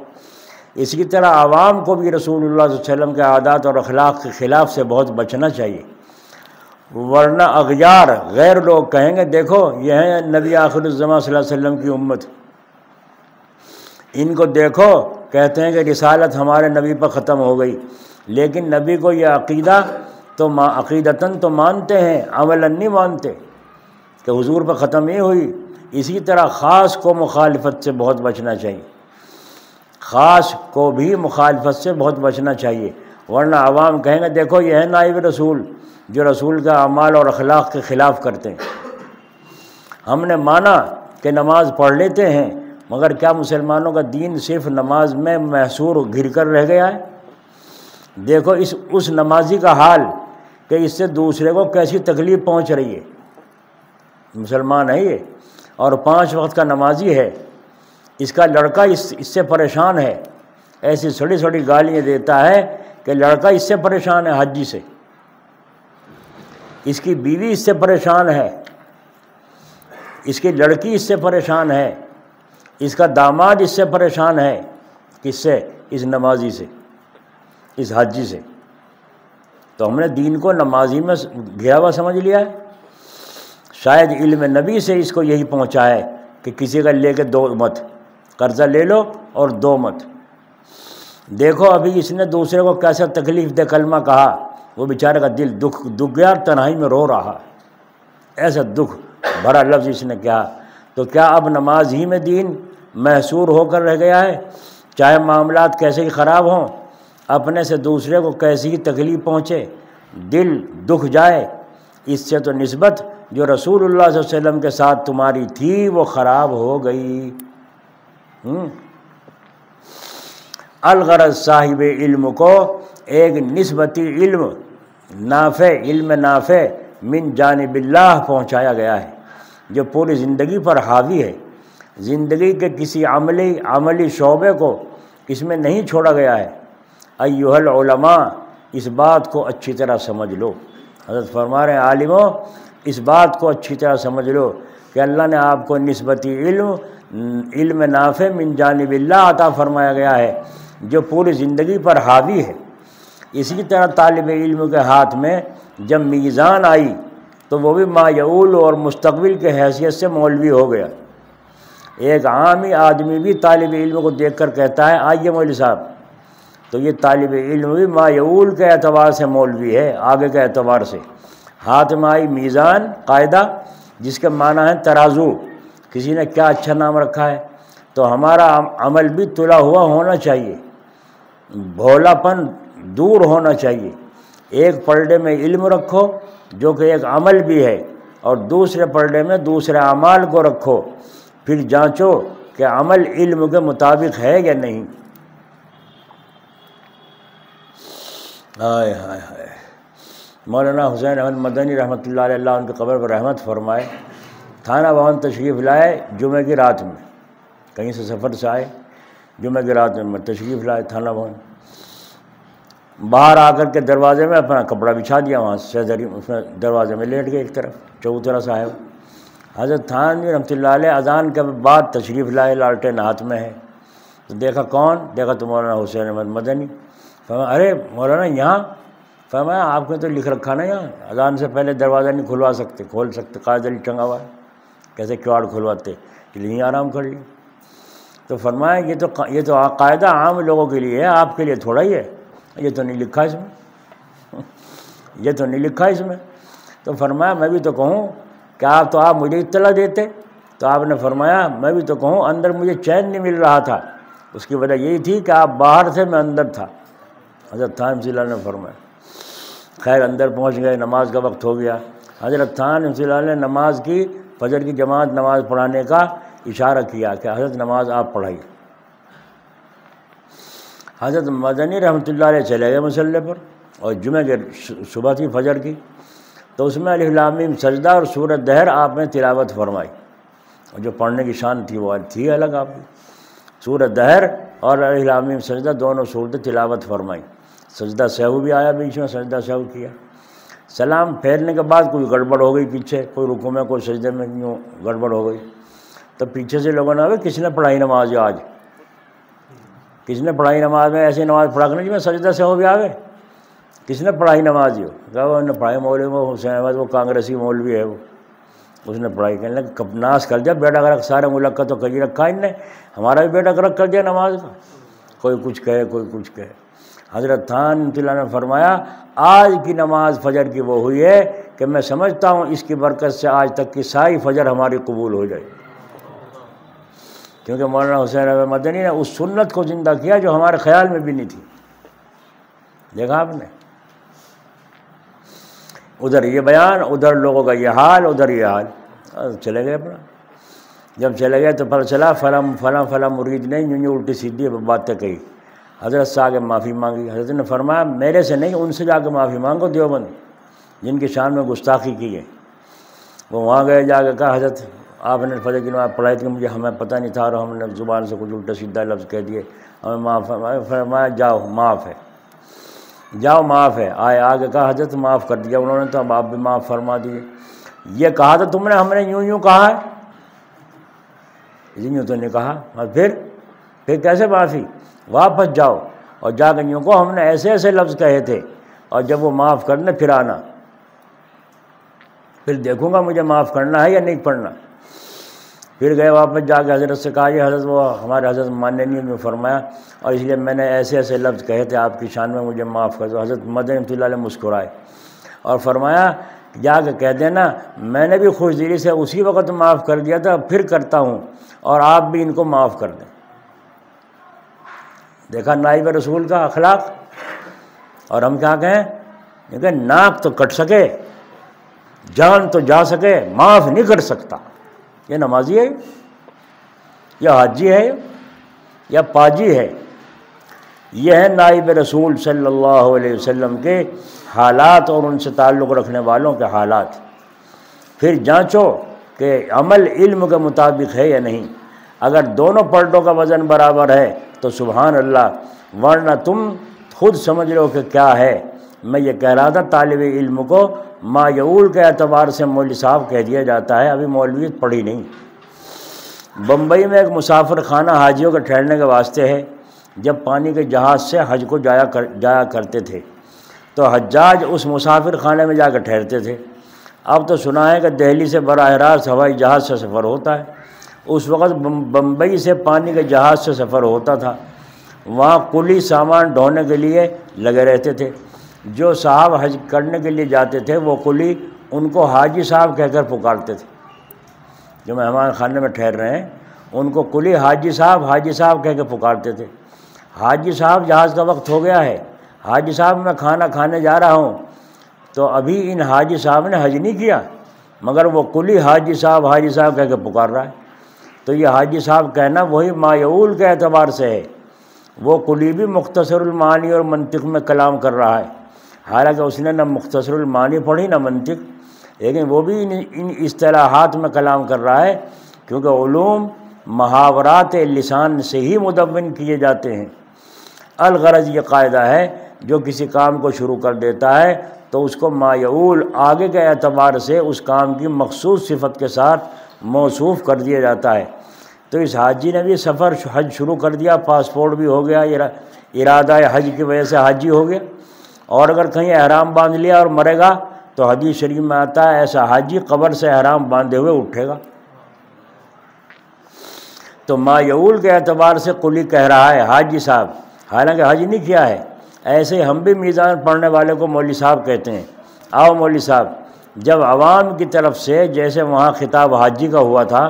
اسی طرح عوام کو بھی رسول اللہ صلی اللہ علیہ وسلم کے عادات اور اخلاق کے خلاف سے بہت بچنا چاہیے، ورنہ اغیار غیر لوگ کہیں گے دیکھو یہ ہیں نبی آخر الزمان صلی اللہ علیہ وسلم کی امت، ان کو دیکھو کہتے ہیں کہ رسالت ہمارے نبی پر ختم ہو گئی، لیکن نبی کو یہ عقیدہ تو عقیدتاً تو مانتے ہیں، عملاً نہیں مانتے کہ حضور پر ختم نہیں ہوئی۔ اسی طرح خاص کو مخالفت سے بہت بچنا چاہیے، خاص کو بھی مخالفت سے بہت بچنا چاہیے، ورنہ عوام کہیں گے دیکھو یہ ہے نائب رسول جو رسول کا اعمال اور اخلاق کے خلاف کرتے ہیں۔ ہم نے مانا کہ نماز پڑھ لیتے ہیں، مگر کیا مسلمانوں کا دین صرف نماز میں محصور گھر کر رہ گیا ہے؟ دیکھو اس نمازی کا حال کہ اس سے دوسرے کو کیسی تکلیف پہنچ رہی ہے۔ مسلمان ہے یہ اور 5 وقت کا نمازی ہے، اس کا لڑکا اس سے پریشان ہے، ایسی سڑی سڑی گالیاں دیتا ہے کہ لڑکا اس سے پریشان ہے، حجی سے، اس کی بیوی اس سے پریشان ہے، اس کی لڑکی اس سے پریشان ہے، اس کا داماد اس سے پریشان ہے، کس سے؟ اس نمازی سے، اس حاجی سے۔ تو ہم نے دین کو نمازی میں گھرا ہوا سمجھ لیا ہے۔ شاید علم نبی سے اس کو یہی پہنچا ہے کہ کسی کا لے کے 2 مت، قرضہ لے لو اور 2 مت۔ دیکھو ابھی اس نے دوسرے کو کیسا تکلیف دے کلمہ کہا، وہ بیچارے کا دل دکھ گیا، تنہائی میں رو رہا، ایسا دکھ بھرا لفظ اس نے کہا۔ تو کیا اب نماز ہی میں دین محصور ہو کر رہ گیا ہے؟ چاہے معاملات کیسے ہی خراب ہوں، اپنے سے دوسرے کو کیسی ہی تکلیف پہنچے، دل دکھ جائے، اس سے تو نسبت جو رسول اللہ صلی اللہ علیہ وسلم کے ساتھ تمہاری تھی وہ خراب ہو گئی۔ الغرض صاحب علم کو ایک نسبتی علم نافع، علم نافع من جانب اللہ پہنچایا گیا ہے جو پوری زندگی پر حاوی ہے، زندگی کے کسی عملی شعبے کو اس میں نہیں چھوڑا گیا ہے۔ ایھا العلماء، اس بات کو اچھی طرح سمجھ لو، حضرت فرما رہے ہیں عالموں اس بات کو اچھی طرح سمجھ لو کہ اللہ نے آپ کو نسبتی علم نافع من جانب اللہ عطا فرمایا گیا ہے جو پوری زندگی پر حاوی ہے۔ اسی طرح طالب علم کے ہاتھ میں جب میزان آئی تو وہ بھی ما یعول اور مستقبل کے حیثیت سے مولوی ہو گیا۔ ایک عامی آدمی بھی طالب علم کو دیکھ کر کہتا ہے آئیے مولوی صاحب، تو یہ طالب علم بھی ما یعول کے اعتبار سے مولوی ہے، آگے کے اعتبار سے۔ ہاتھ میں آئی میزان، قاعدہ جس کے معنی ہے ترازو، کسی نے کیا اچھا نام رکھا ہے، تو ہمارا عمل بھی تلا ہوا ہونا چاہیے، بھولا پن دور ہونا چاہیے۔ ایک پلڑے میں علم رکھو جو کہ ایک عمل بھی ہے، اور دوسرے پردے میں دوسرے اعمال کو رکھو، پھر جانچو کہ عمل علم کے مطابق ہے یا نہیں۔ ہائے ہائے ہائے۔ مولانا حسین احمد مدنی رحمۃ اللہ علیہ، اللہ ان کی قبر پر رحمت فرمائے، تھانہ بھون تشریف لائے جمعہ کی رات میں، کہیں سے سفر سے آئے، جمعہ کی رات میں تشریف لائے تھانہ بھون۔ باہر آ کر کے دروازے میں اپنا کپڑا بچھا دیا، وہاں سے اس میں دروازے میں لیٹ گئے، ایک طرف چبوترا صاحب۔ حضرت تھانوی رحمۃ اللہ علیہ اذان کے بعد تشریف لائے، لالٹین ہاتھ میں ہے، تو دیکھا کون؟ دیکھا تو مولانا حسین احمد مدنی۔ فرمایا ارے مولانا یہاں؟ فرمایا آپ نے تو لکھ رکھا نا یہاں اذان سے پہلے دروازہ نہیں کھول سکتے، قائد علی ٹنگا ہوا ہے، کیسے کواڑ کھلواتے، یہیں آرام کر لیے۔ تو فرمایا یہ تو قاعدہ عام لوگوں کے لیے ہے، آپ کے لیے تھوڑا ہی ہے، یہ تو نہیں لکھا اس میں، یہ تو نہیں لکھا اس میں۔ تو فرمایا میں بھی تو کہوں کہ آپ مجھے اطلاع دیتے۔ تو آپ نے فرمایا میں بھی تو کہوں، اندر مجھے چین نہیں مل رہا تھا، اس کی وجہ یہی تھی کہ آپ باہر تھے، میں اندر تھا۔ حضرت تھان رحمۃ اللہ نے فرمایا، خیر اندر پہنچ گئے، نماز کا وقت ہو گیا۔ حضرت تھان رحمۃ اللہ نے نماز کی، فجر کی جماعت نماز پڑھانے کا اشارہ کیا کہ حضرت نماز آپ پڑھائیے۔ حضرت مدنی رحمۃ اللہ علیہ چلے گئے مسلح پر، اور جمعہ کے صبح تھی فجر کی، تو اس میں الف لام میم سجدہ اور سورۃ دہر آپ نے تلاوت فرمائی، اور جو پڑھنے کی شان تھی وہ تھی الگ آپ کی۔ سورۃ دہر اور الف لام میم سجدہ دونوں صورتیں تلاوت فرمائی، سجدہ سہو بھی آیا بیچ میں، سجدہ سہو کیا۔ سلام پھیرنے کے بعد کوئی گڑبڑ ہو گئی پیچھے، کوئی رکوع میں کوئی سجدے میں یوں گڑبڑ ہو گئی، تو پیچھے سے لوگوں نے کس نے پڑھائی نماز آج؟ کس نے پڑھائی نماز میں ایسی نماز پڑھا کرنا جی میں سجدہ سہو بھی آگے؟ کس نے پڑھائی نماز یہ؟ کہا وہ نے پڑھائی مولوی وہ حسین احمد، وہ کانگریسی مولوی ہے، وہ اس نے پڑھائی کہنے لگا کپناس کر دیا بیٹا غرق، سارے ملک کا تو کر رکھا ان نے، ہمارا بھی بیٹا غرق کر دیا نماز کا، کوئی کچھ کہے کوئی کچھ کہے۔ حضرت تھان رحمۃ اللہ نے فرمایا آج کی نماز فجر کی وہ ہوئی ہے کہ میں سمجھتا ہوں اس کی برکت سے آج تک کی ساری فجر ہماری قبول ہو جائے، کیونکہ مولانا حسین احمد مدنی نے اس سنت کو زندہ کیا جو ہمارے خیال میں بھی نہیں تھی۔ دیکھا آپ نے، ادھر یہ بیان، ادھر لوگوں کا یہ حال، ادھر یہ حال، چلے گئے اپنا۔ جب چلے گئے تو پتہ چلا فلاں مرید نے یوں الٹی سیدھی باتیں کہی، حضرت سے آگے معافی مانگی۔ حضرت نے فرمایا میرے سے نہیں، ان سے جا کے معافی مانگو دیوبند جن کی شان میں گستاخی کی ہے۔ وہ وہاں گئے، جا کے کہا حضرت آپ نے فجر کی نماز پڑھائی تھی، مجھے ہمیں پتہ نہیں تھا اور ہم نے زبان سے کچھ الٹا سیدھا لفظ کہہ دیے، ہمیں معاف فرمایا جاؤ معاف ہے، جاؤ معاف ہے۔ آئے آگے کہا حضرت معاف کر دیا انہوں نے، تو اب آپ بھی معاف فرما دیجیے۔ یہ کہا تھا تم نے، ہم نے یوں کہا ہے، یوں تو نہیں کہا، اور پھر کیسے معافی؟ واپس جاؤ اور جا کے یوں کو ہم نے ایسے ایسے لفظ کہے تھے، اور جب وہ معاف کرنے پھر آنا، پھر دیکھوں گا مجھے معاف کرنا ہے یا نہیں پڑھنا۔ پھر گئے واپس، جا کے حضرت سے کہا یہ حضرت وہ ہمارے حضرت ماننے نہیں فرمایا، اور اس لیے میں نے ایسے ایسے لفظ کہے تھے آپ کی شان میں، مجھے معاف کر دو۔ حضرت مدنی رحمۃ اللہ علیہ مسکرائے اور فرمایا جا کے کہہ دینا میں نے بھی خوش دلی سے اسی وقت معاف کر دیا تھا، پھر کرتا ہوں، اور آپ بھی ان کو معاف کر دیں۔ دیکھا نائب رسول کا اخلاق۔ اور ہم کیا کہیں کہ ناک تو کٹ سکے، جان تو جا سکے، معاف نہیں کر سکتا۔ یہ نمازی ہے یا حاجی ہے یا پاجی ہے؟ یہ ہے نائب رسول صلی اللہ علیہ وسلم کے حالات اور ان سے تعلق رکھنے والوں کے حالات۔ پھر جانچو کہ عمل علم کے مطابق ہے یا نہیں۔ اگر دونوں پردوں کا وزن برابر ہے تو سبحان اللہ، ورنہ تم خود سمجھ لو کہ کیا ہے۔ میں یہ کہہ رہا تھا طالب علم کو مایعول کے اعتبار سے مولوی صاحب کہہ دیا جاتا ہے، ابھی مولویت پڑھی نہیں۔ بمبئی میں ایک مسافر خانہ حاجیوں کے ٹھہرنے کے واسطے ہے۔ جب پانی کے جہاز سے حج کو جایا کرتے تھے تو حجاج اس مسافر خانے میں جا کے ٹھہرتے تھے۔ اب تو سنا ہے کہ دہلی سے براہ راست ہوائی جہاز سے سفر ہوتا ہے، اس وقت بمبئی سے پانی کے جہاز سے سفر ہوتا تھا۔ وہاں کلی سامان ڈھونے کے لیے لگے رہتے تھے۔ جو صاحب حج کرنے کے لیے جاتے تھے وہ کلی ان کو حاجی صاحب کہہ کر پکارتے تھے۔ جو مہمان خانے میں ٹھہر رہے ہیں ان کو کلی حاجی صاحب کہہ کے پکارتے تھے۔ حاجی صاحب جہاز کا وقت ہو گیا ہے، حاجی صاحب میں کھانا کھانے جا رہا ہوں، تو ابھی ان حاجی صاحب نے حج نہیں کیا، مگر وہ کلی حاجی صاحب کہہ کے پکار رہا ہے۔ تو یہ حاجی صاحب کہنا وہی مایعول کے اعتبار سے ہے، وہ کلی بھی مختصر المعانی اور منطق میں کلام کر رہا ہے، حالانکہ اس نے نہ مختصر المعانی پڑھی نہ منطق، لیکن وہ بھی ان اصطلاحات میں کلام کر رہا ہے، کیونکہ علوم محاورات لسان سے ہی مدون کیے جاتے ہیں۔ الغرض یہ قاعدہ ہے، جو کسی کام کو شروع کر دیتا ہے تو اس کو مایعول آگے کے اعتبار سے اس کام کی مخصوص صفت کے ساتھ موصوف کر دیا جاتا ہے۔ تو اس حاجی نے بھی سفر حج شروع کر دیا، پاسپورٹ بھی ہو گیا، ارادہ حج کی وجہ سے حاجی ہو گیا، اور اگر کہیں احرام باندھ لیا اور مرے گا تو حدیث شریف میں آتا ہے ایسا حاجی قبر سے احرام باندھے ہوئے اٹھے گا۔ تو مایعول کے اعتبار سے قلی کہہ رہا ہے حاجی صاحب، حالانکہ حج نہیں کیا ہے۔ ایسے ہی ہم بھی میزان پڑھنے والے کو مولوی صاحب کہتے ہیں۔ آؤ مولوی صاحب، جب عوام کی طرف سے جیسے وہاں خطاب حاجی کا ہوا تھا،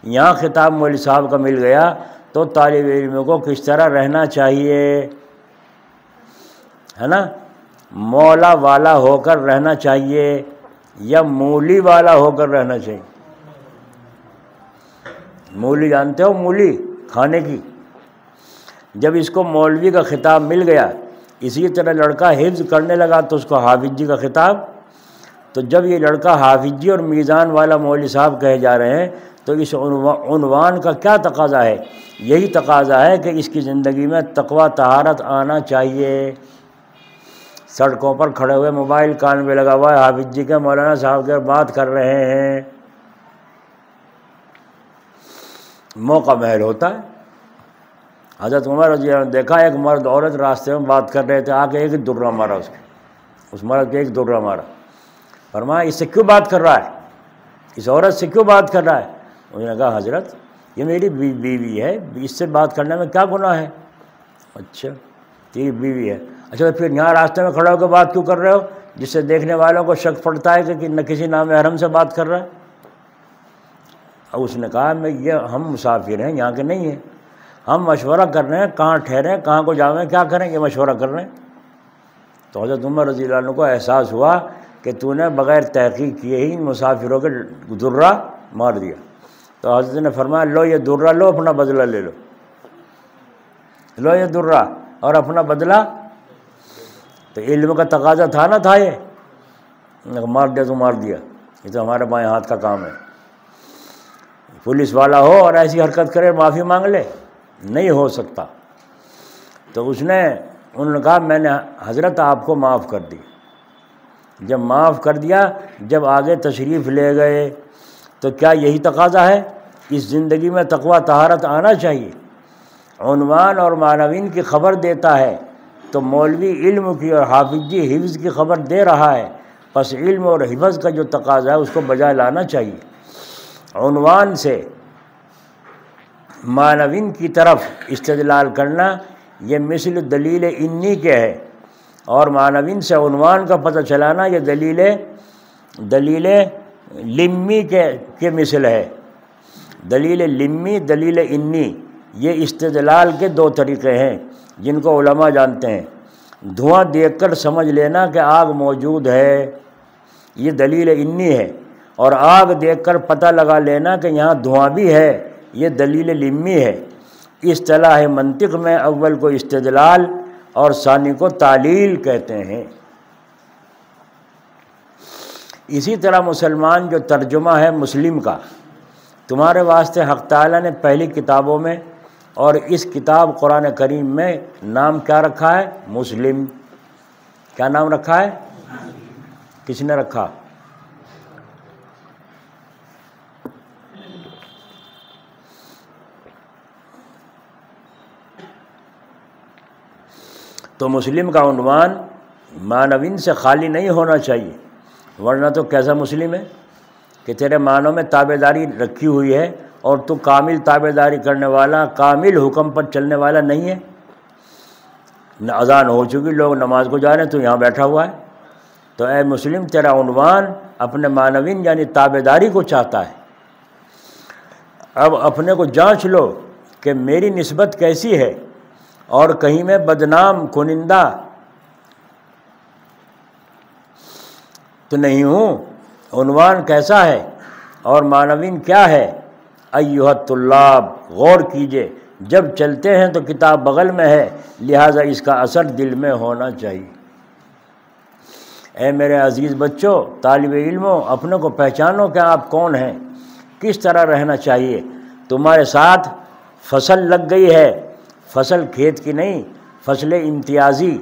یہاں خطاب مولوی صاحب کا مل گیا، تو طالب علم کو کس طرح رہنا چاہیے، ہے نا؟ مولا والا ہو کر رہنا چاہیے یا مولی والا ہو کر رہنا چاہیے؟ مولی جانتے ہو، مولی کھانے کی۔ جب اس کو مولوی کا خطاب مل گیا، اسی طرح لڑکا حفظ کرنے لگا تو اس کو حافظ جی کا خطاب۔ تو جب یہ لڑکا حافظ جی اور میزان والا مولوی صاحب کہے جا رہے ہیں تو اس عنوان کا کیا تقاضا ہے؟ یہی تقاضا ہے کہ اس کی زندگی میں تقویٰ طہارت آنا چاہیے۔ سڑکوں پر کھڑے ہوئے موبائل کان میں لگا ہوا ہے، حافظ جی کے مولانا صاحب کے بات کر رہے ہیں، موقع محل ہوتا ہے۔ حضرت عمر رضی اللہ عنہ نے دیکھا ایک مرد عورت راستے میں بات کر رہے تھے، آ کے ایک درہ مارا اس مرد کے ایک درہ مارا، فرمایا اس سے کیوں بات کر رہا ہے، اس عورت سے کیوں بات کر رہا ہے؟ انہوں نے کہا حضرت یہ میری بیوی ہے، اس سے بات کرنے میں کیا گناہ ہے؟ اچھا تیری بیوی ہے، اچھا پھر یہاں راستے میں کھڑے ہو کے بات کیوں کر رہے ہو، جس سے دیکھنے والوں کو شک پڑتا ہے کہ نہ کسی نام محرم سے بات کر رہا ہے؟ اور اس نے کہا ہم مسافر ہیں، یہاں کے نہیں ہیں، ہم مشورہ کر رہے ہیں کہاں ٹھہریں، کہاں کو جاویں، کیا کریں، یہ مشورہ کر رہے ہیں۔ تو حضرت عمر رضی اللہ عنہ کو احساس ہوا کہ تو نے بغیر تحقیق کیے ہی ان مسافروں کے درہ مار دیا۔ تو حضرت نے فرمایا لو یہ درہ لو، اپنا بدلہ لے لو، لو یہ درہ اور اپنا بدلہ۔ تو علم کا تقاضا تھا نہ تھا، یہ مار دیا تو مار دیا، یہ تو ہمارے بائیں ہاتھ کا کام ہے۔ پولیس والا ہو اور ایسی حرکت کرے معافی مانگ لے، نہیں ہو سکتا۔ تو انہوں نے کہا میں نے حضرت آپ کو معاف کر دی۔ جب معاف کر دیا، جب آگے تشریف لے گئے تو کیا یہی تقاضا ہے؟ اس زندگی میں تقویٰ طہارت آنا چاہیے۔ عنوان اور معنوین کی خبر دیتا ہے تو مولوی علم کی اور حافظ جی حفظ کی خبر دے رہا ہے، پس علم اور حفظ کا جو تقاضا ہے اس کو بجائے لانا چاہیے۔ عنوان سے معنوین کی طرف استدلال کرنا یہ مثل دلیل انی کے ہے، اور معنوین سے عنوان کا پتہ چلانا یہ دلیل لمی کے مثل ہے۔ دلیل لمی، دلیل انی، یہ استدلال کے دو طریقے ہیں جن کو علماء جانتے ہیں۔ دھواں دیکھ کر سمجھ لینا کہ آگ موجود ہے، یہ دلیل انی ہے، اور آگ دیکھ کر پتہ لگا لینا کہ یہاں دھواں بھی ہے، یہ دلیل لمی ہے۔ اصطلاح منطق میں اول کو استدلال اور ثانی کو تعلیل کہتے ہیں۔ اسی طرح مسلمان جو ترجمہ ہے مسلم کا، تمہارے واسطے حق تعالیٰ نے پہلی کتابوں میں اور اس کتاب قرآن کریم میں نام کیا رکھا ہے؟ مسلم۔ کیا نام رکھا ہے؟ کس نے رکھا؟ تو مسلم کا عنوان معنوین سے خالی نہیں ہونا چاہیے، ورنہ تو کیسا مسلم ہے کہ تیرے معنوں میں تابعداری رکھی ہوئی ہے اور تو کامل تابعداری کرنے والا، کامل حکم پر چلنے والا نہیں ہے۔ اذان ہو چکی، لوگ نماز کو جا رہے ہیں، تو یہاں بیٹھا ہوا ہے۔ تو اے مسلم، تیرا عنوان اپنے معنوین یعنی تابعداری کو چاہتا ہے۔ اب اپنے کو جانچ لو کہ میری نسبت کیسی ہے، اور کہیں میں بدنام کنندہ تو نہیں ہوں، عنوان کیسا ہے اور معنوین کیا ہے؟ ایھا الطلاب، غور کیجئے، جب چلتے ہیں تو کتاب بغل میں ہے، لہٰذا اس کا اثر دل میں ہونا چاہیے۔ اے میرے عزیز بچوں، طالب علموں، اپنے کو پہچانو کہ آپ کون ہیں، کس طرح رہنا چاہیے۔ تمہارے ساتھ فصل لگ گئی ہے، فصل کھیت کی نہیں، فصل امتیازی،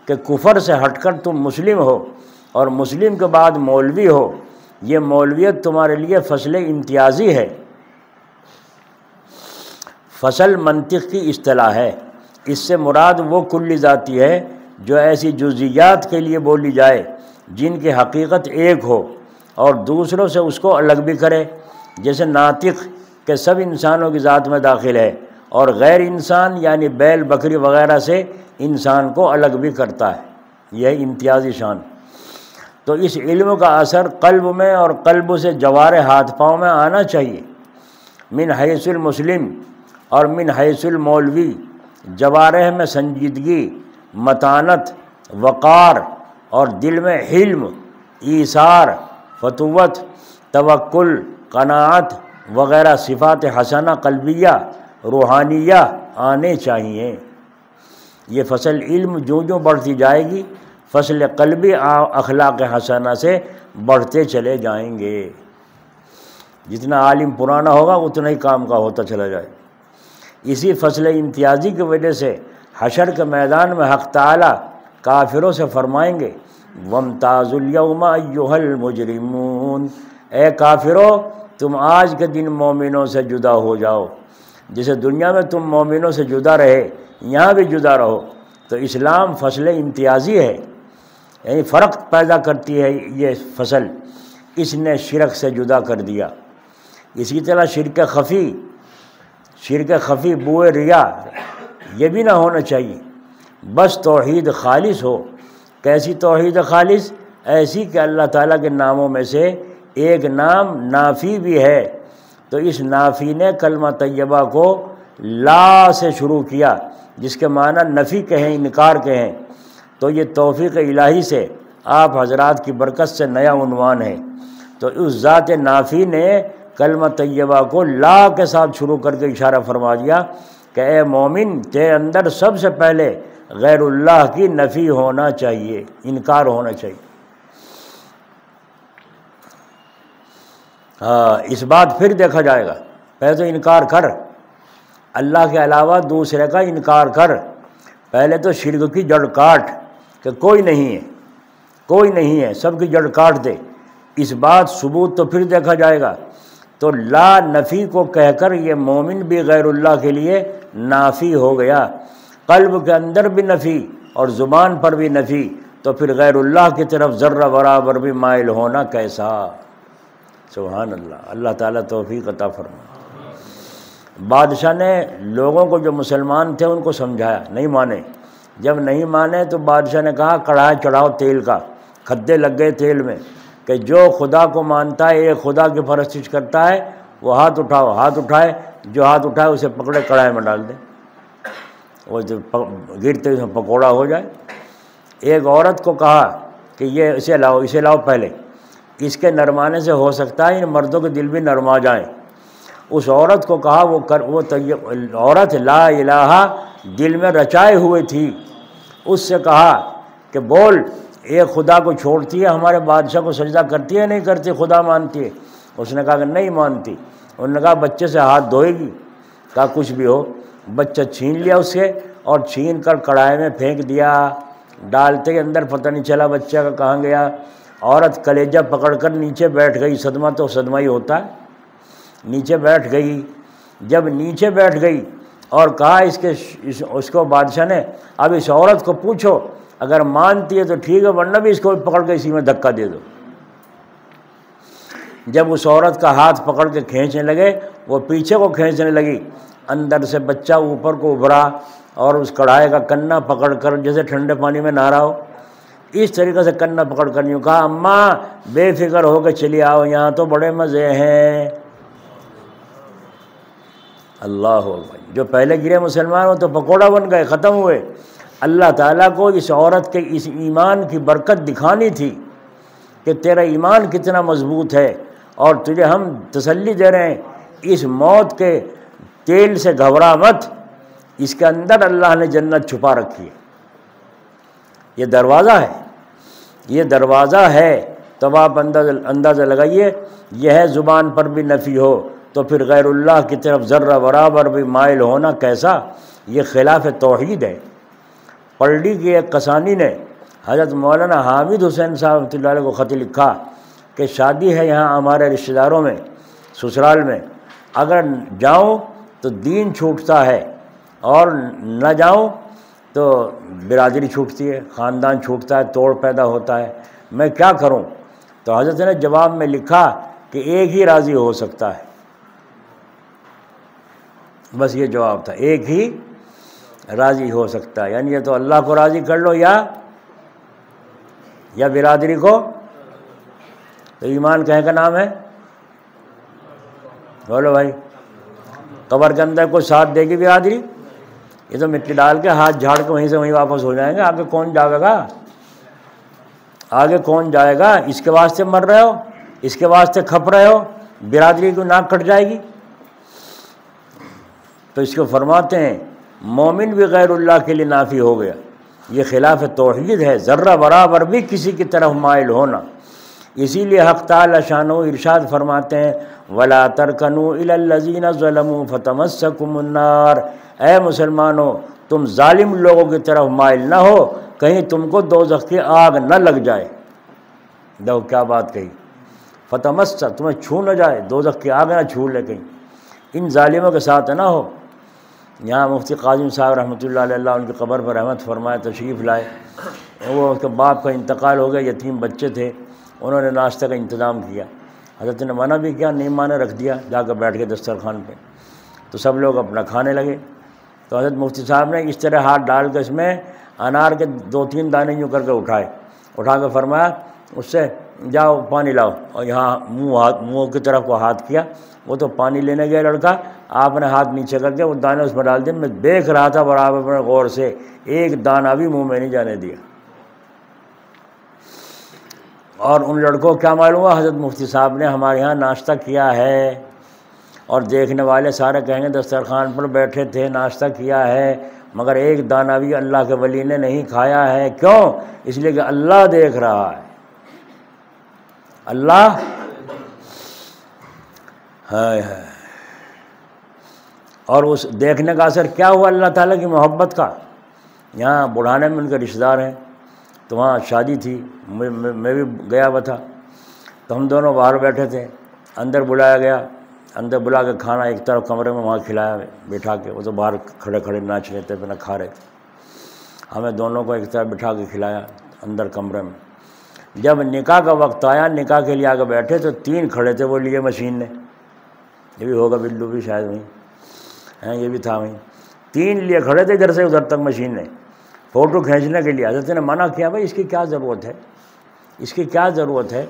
کہ کفر سے ہٹ کر تم مسلم ہو اور مسلم کے بعد مولوی ہو۔ یہ مولویت تمہارے لیے فصل امتیازی ہے۔ فصل منطق کی اصطلاح ہے، اس سے مراد وہ کلی ذاتی ہے جو ایسی جزئیات کے لیے بولی جائے جن کی حقیقت ایک ہو اور دوسروں سے اس کو الگ بھی کرے، جیسے ناطق کہ سب انسانوں کی ذات میں داخل ہے اور غیر انسان یعنی بیل بکری وغیرہ سے انسان کو الگ بھی کرتا ہے۔ یہ امتیازی شان۔ تو اس علم کا اثر قلب میں اور قلب سے جوارح ہاتھ پاؤں میں آنا چاہیے۔ من حیث المسلم اور من حیث المولوی، جوارح میں سنجیدگی، متانت، وقار اور دل میں حلم، ایثار، فتوت، توکل، قناعت وغیرہ صفات حسنہ قلبیہ روحانیہ آنے چاہیے۔ یہ فصل علم جوں جوں بڑھتی جائے گی، فصل قلبی اخلاق حسنہ سے بڑھتے چلے جائیں گے۔ جتنا عالم پرانا ہوگا اتنا ہی کام کا ہوتا چلا جائے۔ اسی فصل امتیازی کی وجہ سے حشر کے میدان میں حق تعالی کافروں سے فرمائیں گے وَامْتَازُوا الْيَوْمَ أَيُّهَا الْمُجْرِمُونَ، اے کافروں تم آج کے دن مومنوں سے جدا ہو جاؤ۔ جیسے دنیا میں تم مومنوں سے جدا رہے، یہاں بھی جدا رہو۔ تو اسلام فصل امتیازی ہے، یعنی فرق پیدا کرتی ہے یہ فصل۔ اس نے شرک سے جدا کر دیا۔ اسی طرح شرک خفی بوئے ریا یہ بھی نہ ہونا چاہیے، بس توحید خالص ہو۔ کیسی توحید خالص؟ ایسی کہ اللہ تعالیٰ کے ناموں میں سے ایک نام نافی بھی ہے، تو اس نافی نے کلمہ طیبہ کو لا سے شروع کیا، جس کے معنی نفی کہیں، انکار کہیں۔ تو یہ توفیق الہی سے آپ حضرات کی برکت سے نیا عنوان ہے۔ تو اس ذات نافی نے کلمہ طیبہ کو لا کے ساتھ شروع کر کے اشارہ فرما دیا کہ اے مومن، تیرے اندر سب سے پہلے غیر اللہ کی نفی ہونا چاہیے، انکار ہونا چاہیے۔ اس بات پھر دیکھا جائے گا، پہلے تو انکار کر، اللہ کے علاوہ دوسرے کا انکار کر۔ پہلے تو شرک کی جڑ کاٹ کہ کوئی نہیں ہے، کوئی نہیں ہے، سب کی جڑ کاٹ دے۔ اس بات ثبوت تو پھر دیکھا جائے گا۔ تو لا نفی کو کہہ کر یہ مومن بھی غیر اللہ کے لیے نافی ہو گیا، قلب کے اندر بھی نفی اور زبان پر بھی نفی، تو پھر غیر اللہ کی طرف ذرہ برابر بھی مائل ہونا کیسا؟ سبحان اللہ، اللہ تعالیٰ توفیق عطا فرمائے۔ بادشاہ نے لوگوں کو جو مسلمان تھے ان کو سمجھایا، نہیں مانے۔ جب نہیں مانے تو بادشاہ نے کہا کڑھائی چڑھاؤ تیل کا، کھدے لگ گئے تیل میں، کہ جو خدا کو مانتا ہے، ایک خدا کی پرستش کرتا ہے، وہ ہاتھ اٹھاؤ۔ ہاتھ اٹھائے، جو ہاتھ اٹھائے اسے پکڑے کڑھائی میں ڈال دے، وہ گرتے اس میں پکوڑا ہو جائے۔ ایک عورت کو کہا کہ یہ اسے لاؤ پہلے، اس کے نرمانے سے ہو سکتا ہے ان مردوں کے دل بھی نرما جائیں۔ اس عورت کو کہا وہ عورت لا الہ دل میں رچائے ہوئے تھی، اس سے کہا کہ بول، ایک خدا کو چھوڑتی ہے، ہمارے بادشاہ کو سجدہ کرتی ہے نہیں کرتی، خدا مانتی ہے؟ اس نے کہا کہ نہیں مانتی۔ انہوں نے کہا بچے سے ہاتھ دھوئے گی؟ کہا کچھ بھی ہو۔ بچہ چھین لیا اس سے اور چھین کر کڑھائی میں پھینک دیا، ڈالتے کے اندر پتہ نہیں چلا بچہ کا کہاں گیا۔ عورت کلیجہ پکڑ کر نیچے بیٹھ گئی، صدمہ تو صدمہ ہی ہوتا ہے، نیچے بیٹھ گئی۔ جب نیچے بیٹھ گئی اور کہا اس کو بادشاہ نے اب اس عورت کو پوچھو، اگر مانتی ہے تو ٹھیک ہے، ورنہ بھی اس کو پکڑ کے اسی میں دھکا دے دو۔ جب اس عورت کا ہاتھ پکڑ کے کھینچنے لگے، وہ پیچھے کو کھینچنے لگی، اندر سے بچہ اوپر کو ابھرا اور اس کڑھائی کا کنا پکڑ کر جیسے ٹھنڈے پانی میں نہا رہا ہو، اس طریقے سے کنا پکڑ کر یوں کہا اماں بے فکر ہو کے چلی آؤ، یہاں تو بڑے مزے ہیں۔ اللہ اکبر، جو پہلے گرے مسلمان ہو تو پکوڑا بن گئے، ختم ہوئے۔ اللہ تعالیٰ کو اس عورت کے اس ایمان کی برکت دکھانی تھی، کہ تیرا ایمان کتنا مضبوط ہے، اور تجھے ہم تسلی دے رہے ہیں اس موت کے تیل سے گھبرا مت، اس کے اندر اللہ نے جنت چھپا رکھی ہے، یہ دروازہ ہے، یہ دروازہ ہے۔ تب آپ اندازہ لگائیے، یہ ہے زبان پر بھی نفی ہو تو پھر غیر اللہ کی طرف ذرہ برابر بھی مائل ہونا کیسا؟ یہ خلاف توحید ہے۔ پلڈی کی ایک کسانی نے حضرت مولانا حامد حسین صاحب رحمۃ اللہ علیہ کو خط لکھا کہ شادی ہے یہاں ہمارے رشتہ داروں میں سسرال میں، اگر جاؤں تو دین چھوٹتا ہے اور نہ جاؤں تو برادری چھوٹتی ہے، خاندان چھوٹتا ہے، توڑ پیدا ہوتا ہے، میں کیا کروں؟ تو حضرت نے جواب میں لکھا کہ ایک ہی راضی ہو سکتا ہے، بس یہ جواب تھا، ایک ہی راضی ہو سکتا ہے، یعنی یہ تو اللہ کو راضی کر لو یا برادری کو۔ تو ایمان کہیں کا نام ہے؟ بولو بھائی، قبر کے اندر کوئی ساتھ دے گی برادری؟ یہ تو مٹی ڈال کے ہاتھ جھاڑ کے وہیں سے وہیں واپس ہو جائیں گے، آگے کون جائے گا؟ آگے کون جائے گا؟ اس کے واسطے مر رہے ہو، اس کے واسطے کھپ رہے ہو، برادری کی ناک کٹ جائے گی۔ تو اس کو فرماتے ہیں مومن بھی غیر اللہ کے لیے نافی ہو گیا، یہ خلاف توحید ہے، ذرہ برابر بھی کسی کی طرف مائل ہونا۔ اسی لیے حق تعالی شانہ ارشاد فرماتے ہیں وَلَا تَرْكَنُوا إِلَى الَّذِينَ ظَلَمُوا فَتَمَسَّكُمُ النَّارُ، اے مسلمانوں تم ظالم لوگوں کی طرف مائل نہ ہو، کہیں تم کو دوزخ کی آگ نہ لگ جائے۔ دیکھو کیا بات کہی، فتمس، تمہیں چھو نہ جائے، دوزخ کی آگ نہ چھو لے، کہیں ان ظالموں کے ساتھ نہ ہو۔ یہاں مفتی قاظم صاحب رحمۃ اللہ علیہ، اللہ ان کی قبر پر رحمت فرمائے، تشریف لائے، وہ اس کے باپ کا انتقال ہو گیا، یتیم بچے تھے، انہوں نے ناشتہ کا انتظام کیا، حضرت نے منع بھی کیا، نہیں مانے، رکھ دیا جا کر بیٹھ کے دسترخوان پہ، تو سب لوگ اپنا کھانے لگے۔ تو حضرت مفتی صاحب نے اس طرح ہاتھ ڈال کے اس میں انار کے 2-3 دانے یوں کر کے اٹھا کے فرمایا اس سے جاؤ پانی لاؤ، اور یہاں منہ کی طرف کو ہاتھ کیا، وہ تو پانی لینے گیا لڑکا، آپ نے ہاتھ نیچے کر کے وہ دانے اس میں ڈال دیے، میں دیکھ رہا تھا برابر میں غور سے، ایک دانہ بھی منہ میں نہیں جانے دیا۔ اور ان لڑکوں کو کیا معلوم ہوا حضرت مفتی صاحب نے ہمارے یہاں ناشتہ کیا ہے، اور دیکھنے والے سارے کہیں گے دسترخوان پر بیٹھے تھے، ناشتہ کیا ہے، مگر ایک دانہ بھی اللہ کے ولی نے نہیں کھایا ہے۔ کیوں؟ اس لیے کہ اللہ دیکھ رہا ہے، اللہ ہے۔ اور اس دیکھنے کا اثر کیا ہوا اللہ تعالیٰ کی محبت کا؟ یہاں بڑھانے میں ان کے رشتہ دار ہیں، تو وہاں شادی تھی، میں بھی گیا ہوا تھا، تو ہم دونوں باہر بیٹھے تھے، اندر بلایا گیا، اندر بلا کے کھانا ایک طرف کمرے میں وہاں کھلایا بٹھا کے، وہ تو باہر کھڑے کھڑے ناچ رہے تھے، پھر نہ کھا رہے تھے، ہمیں دونوں کو ایک طرف بٹھا کے کھلایا اندر کمرے میں۔ جب نکاح کا وقت آیا، نکاح کے لیے آگے بیٹھے تو 3 کھڑے تھے، وہ لیے مشین نے، یہ بھی ہوگا بلو بھی شاید وہیں ہیں، یہ بھی تھا وہیں، 3 لیے کھڑے تھے ادھر سے ادھر تک مشین نے، فوٹو کھینچنے کے لیے۔ حضرت نے منع کیا، بھائی اس کی کیا ضرورت ہے، اس کی کیا ضرورت ہے؟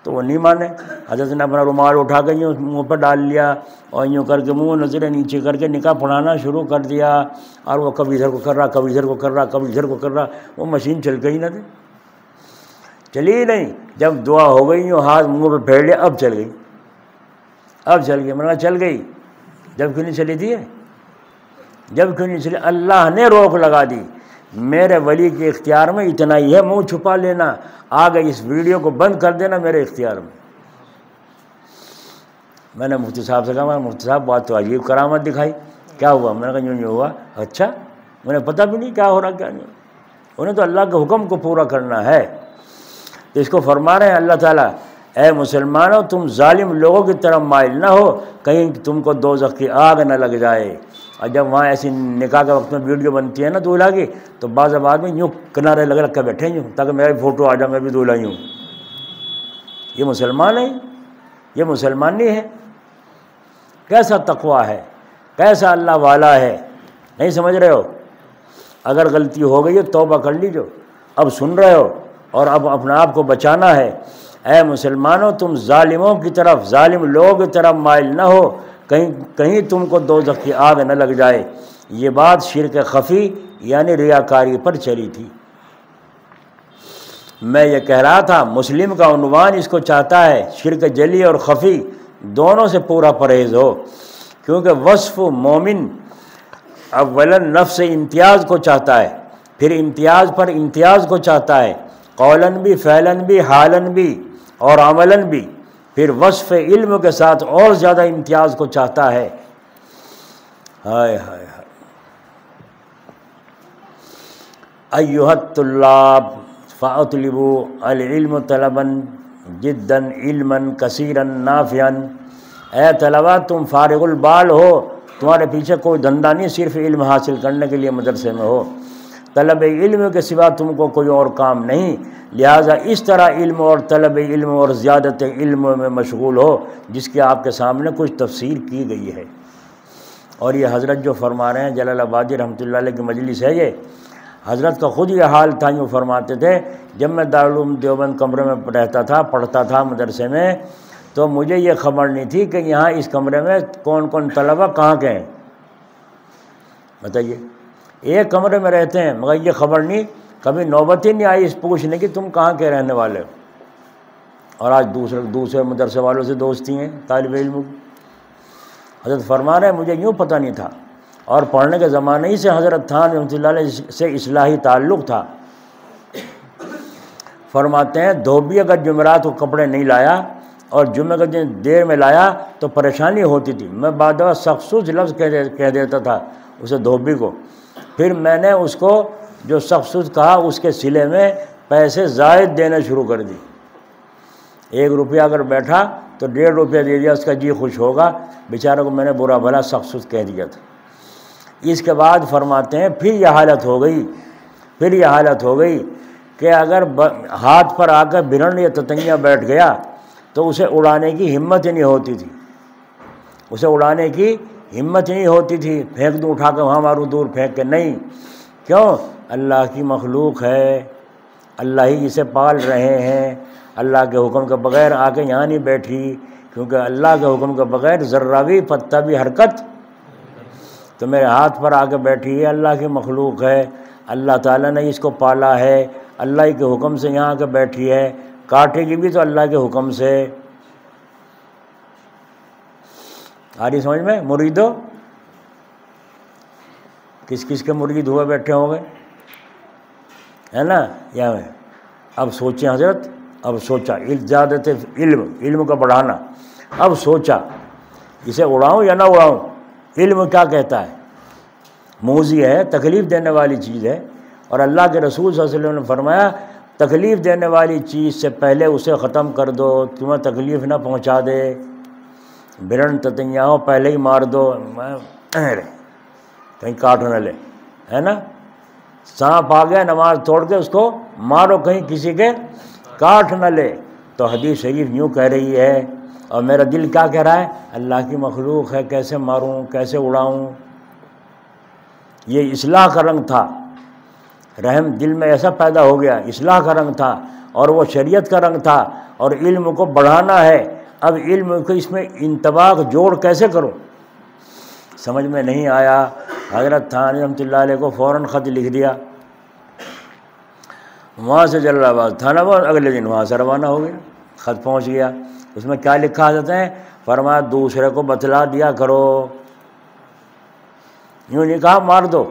تو وہ نہیں مانے۔ حضرت نے اپنا رومال اٹھا کے یوں منہ پر ڈال لیا اور یوں کر کے منہ نظریں نیچے کر کے نکاح پڑھانا شروع کر دیا، اور وہ کبھی ادھر کو کر رہا، کبھی ادھر کو کر رہا، کبھی ادھر کو کر رہا، وہ مشین چل گئی نہ تھی، چلی ہی نہیں۔ جب دعا ہو گئی یوں ہاتھ منہ پہ پھیر لیا، اب چل گئی، اب چل گئی، میں نے کہا چل گئی، جب کیوں نہیں چلی تھی؟ جب کیوں نہیں چلی؟ اللہ نے روک لگا دی۔ میرے ولی کے اختیار میں اتنا ہی ہے، منہ چھپا لینا، آگے اس ویڈیو کو بند کر دینا میرے اختیار میں۔ میں نے مفتی صاحب سے کہا، مفتی صاحب بات تو عجیب کرامت دکھائی، کیا ہوا؟ میں نے کہا یوں ہوا۔ اچھا، مجھے پتہ بھی نہیں کیا ہو رہا کیا نہیں، انہیں تو اللہ کے حکم کو پورا کرنا ہے۔ تو اس کو فرما رہے ہیں اللہ تعالیٰ، اے مسلمانوں تم ظالم لوگوں کی طرف مائل نہ ہو، کہیں تم کو دوزخ کی آگ نہ لگ جائے۔ اور جب وہاں ایسی نکاح کے وقت میں ویڈیو بنتی ہے نا دولہا کی، تو بعض آدمی یوں کنارے لگ رکھ کے بیٹھے یوں، تاکہ میری فوٹو آ جائے، میں بھی دولہا ہی ہوں۔ یہ مسلمان ہے؟ یہ مسلمان نہیں ہے؟ کیسا تقویٰ ہے، کیسا اللہ والا ہے، نہیں سمجھ رہے ہو؟ اگر غلطی ہو گئی ہے توبہ کر لیجو، اب سن رہے ہو، اور اب اپنے آپ کو بچانا ہے۔ اے مسلمانوں تم ظالموں کی طرف، ظالم لوگوں کی طرف مائل نہ ہو، کہیں تم کو دوزخ کی آگ نہ لگ جائے۔ یہ بات شرک خفی یعنی ریاکاری پر چلی تھی۔ میں یہ کہہ رہا تھا مسلم کا عنوان اس کو چاہتا ہے شرک جلی اور خفی دونوں سے پورا پرہیز ہو، کیونکہ وصف مومن اولاً نفس امتیاز کو چاہتا ہے، پھر امتیاز پر امتیاز کو چاہتا ہے، قولاً بھی، فعلاً بھی، حالاً بھی اور عملاً بھی، پھر وصف علم کے ساتھ اور زیادہ امتیاز کو چاہتا ہے۔ ہائے ہائے ہائے۔ ایھا الطلاب فاطلبوا العلم طلبا جدا علما کثیرا نافعا، اے طلبا تم فارغ البال ہو، تمہارے پیچھے کوئی دھندا نہیں، صرف علم حاصل کرنے کے لیے مدرسے میں ہو، طلب علم کے سوا تم کو کوئی اور کام نہیں، لہٰذا اس طرح علم اور طلب علم اور زیادت علم میں مشغول ہو جس کی آپ کے سامنے کچھ تفسیر کی گئی ہے۔ اور یہ حضرت جو فرما رہے ہیں جلال آبادی رحمۃ اللہ علیہ کی مجلس ہے، یہ حضرت کا خود یہ حال تھا، یوں فرماتے تھے جب میں دارالعلوم دیوبند کمرے میں رہتا تھا، پڑھتا تھا مدرسے میں، تو مجھے یہ خبر نہیں تھی کہ یہاں اس کمرے میں کون کون طلبہ کہاں کے ہیں، بتائیے، ایک کمرے میں رہتے ہیں مگر یہ خبر نہیں، کبھی نوبت ہی نہیں آئی اس پوچھنے کی تم کہاں کے رہنے والے ہو، اور آج دوسرے مدرسے والوں سے دوستی ہیں طالب علم۔ حضرت فرما رہے ہیں مجھے یوں پتہ نہیں تھا، اور پڑھنے کے زمانے ہی سے حضرت تھان رحمۃ اللہ علیہ سے اصلاحی تعلق تھا۔ فرماتے ہیں دھوبی اگر جمعرات کو کپڑے نہیں لایا اور جمعہ کے دن دیر میں لایا تو پریشانی ہوتی تھی، میں بعد دفعہ سخصوص لفظ کہہ دیتا تھا اسے دھوبی کو، پھر میں نے اس کو جو سخصوص کہا اس کے صلے میں پیسے زائد دینے شروع کر دی، 1 روپیہ اگر بیٹھا تو 1.5 روپیہ دے دیا، اس کا جی خوش ہوگا، بیچارے کو میں نے برا بھلا سخصوص کہہ دیا تھا۔ اس کے بعد فرماتے ہیں پھر یہ حالت ہو گئی کہ اگر ہاتھ پر آ کر برن یا تتنگیاں بیٹھ گیا تو اسے اڑانے کی ہمت ہی نہیں ہوتی تھی، پھینک دوں اٹھا کے وہاں ماروں، دور پھینک کے نہیں، کیوں؟ اللہ کی مخلوق ہے، اللہ ہی اسے پال رہے ہیں، اللہ کے حکم کے بغیر آ کے یہاں نہیں بیٹھی، کیونکہ اللہ کے حکم کے بغیر ذرہ بھی پتہ بھی حرکت، تو میرے ہاتھ پر آ کے بیٹھی ہے، اللہ کی مخلوق ہے، اللہ تعالیٰ نے اس کو پالا ہے، اللہ ہی کے حکم سے یہاں آ کے بیٹھی ہے، کاٹے گی بھی تو اللہ کے حکم سے۔ آ رہی سمجھ میں؟ مریدو کس کس کے مرید ہوئے بیٹھے ہوں گے، ہے نا؟ یہاں میں اب سوچیں حضرت، اب سوچا زیادت علم کا بڑھانا، اب سوچا اسے اڑاؤں یا نہ اڑاؤں، علم کیا کہتا ہے؟ موذی ہے، تکلیف دینے والی چیز ہے، اور اللہ کے رسول صلی اللہ علیہ وسلم نے فرمایا تکلیف دینے والی چیز سے پہلے اسے ختم کر دو، تمہیں تکلیف نہ پہنچا دے، برن تتنیاں ہو پہلے ہی مار دو، کہیں کاٹ نہ لے، ہے نا؟ سانپ آ گیا نماز توڑ کے اس کو مارو کہیں کسی کے کاٹ نہ لے، تو حدیث شریف یوں کہہ رہی ہے، اور میرا دل کیا کہہ رہا ہے؟ اللہ کی مخلوق ہے، کیسے ماروں، کیسے اڑاؤں؟ یہ اصلاح کا رنگ تھا، رحم دل میں ایسا پیدا ہو گیا، اصلاح کا رنگ تھا، اور وہ شریعت کا رنگ تھا، اور علم کو بڑھانا ہے، اب علم کو اس میں انطباق جوڑ کیسے کروں، سمجھ میں نہیں آیا۔ حضرت تھانوی رحمۃ اللہ علیہ کو فوراً خط لکھ دیا، وہاں سے جلال آباد تھانہ، اگلے دن وہاں سے روانہ ہو گیا، خط پہنچ گیا، اس میں کیا لکھا حضرت ہے؟ فرمایا دوسرے کو بتلا دیا کرو، یوں نہیں کہا مار دو،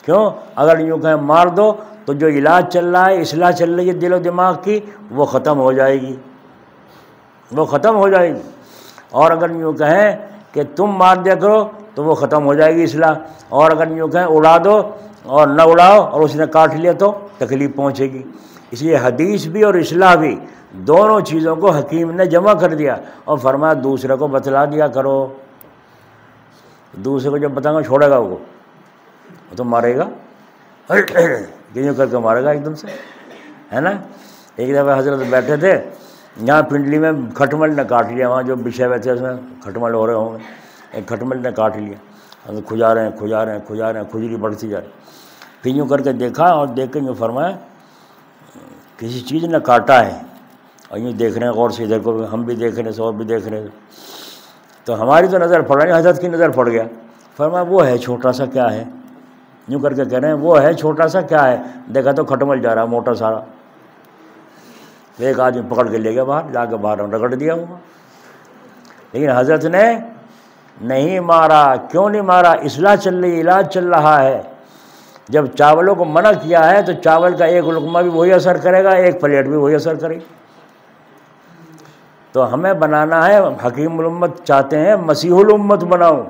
کیوں؟ اگر یوں کہیں مار دو تو جو علاج چل رہا ہے، اصلاح چل رہی ہے دل و دماغ کی، وہ ختم ہو جائے گی، اور اگر یوں کہیں کہ تم مار دیا کرو تو وہ ختم ہو جائے گی اصلاح، اور اگر یوں کہیں اڑا دو اور نہ اڑاؤ اور اس نے کاٹ لیا تو تکلیف پہنچے گی۔ اس لیے حدیث بھی اور اصلاح بھی دونوں چیزوں کو حکیم نے جمع کر دیا، اور فرمایا دوسرے کو بتلا دیا کرو، دوسرے کو جب بتاؤں گا چھوڑے گا وہ تو مارے گا، یوں کر کے مارے گا ایک دم سے، ہے نا؟ ایک دفعہ حضرت بیٹھے تھے یہاں پنڈلی میں، کھٹمل نے کاٹ لیا، وہاں جو بچھے ہوئے تھے اس میں کھٹمل ہو رہے ہوں گے، ایک کھٹمل نے کاٹ لیا، کھجا رہے ہیں، کھجلی بڑھتی جا رہی، پھر یوں کر کے دیکھا، اور دیکھ کے یوں فرمایا کسی چیز نے کاٹا ہے، اور یوں دیکھ رہے ہیں غور سے، ادھر کو ہم بھی دیکھ رہے ہیں، اور بھی دیکھ رہے ہیں، تو ہماری تو نظر پڑ رہی، حضرت کی نظر پڑ گیا، فرمایا وہ ہے چھوٹا سا کیا ہے، یوں کر کے کہہ رہے ہیں وہ ہے چھوٹا سا کیا ہے، دیکھا تو کھٹمل جا رہا موٹا سارا، ایک آدمی پکڑ کے لے گیا باہر، جا کے باہر رگڑ دیا ہوگا، لیکن حضرت نے نہیں مارا۔ کیوں نہیں مارا؟ اصلاح چل رہی، علاج چل رہا ہے۔ جب چاولوں کو منع کیا ہے تو چاول کا ایک لقمہ بھی وہی اثر کرے گا، ایک پلیٹ بھی وہی اثر کرے گی۔ تو ہمیں بنانا ہے، حکیم الامت چاہتے ہیں مسیح الامت بناؤں،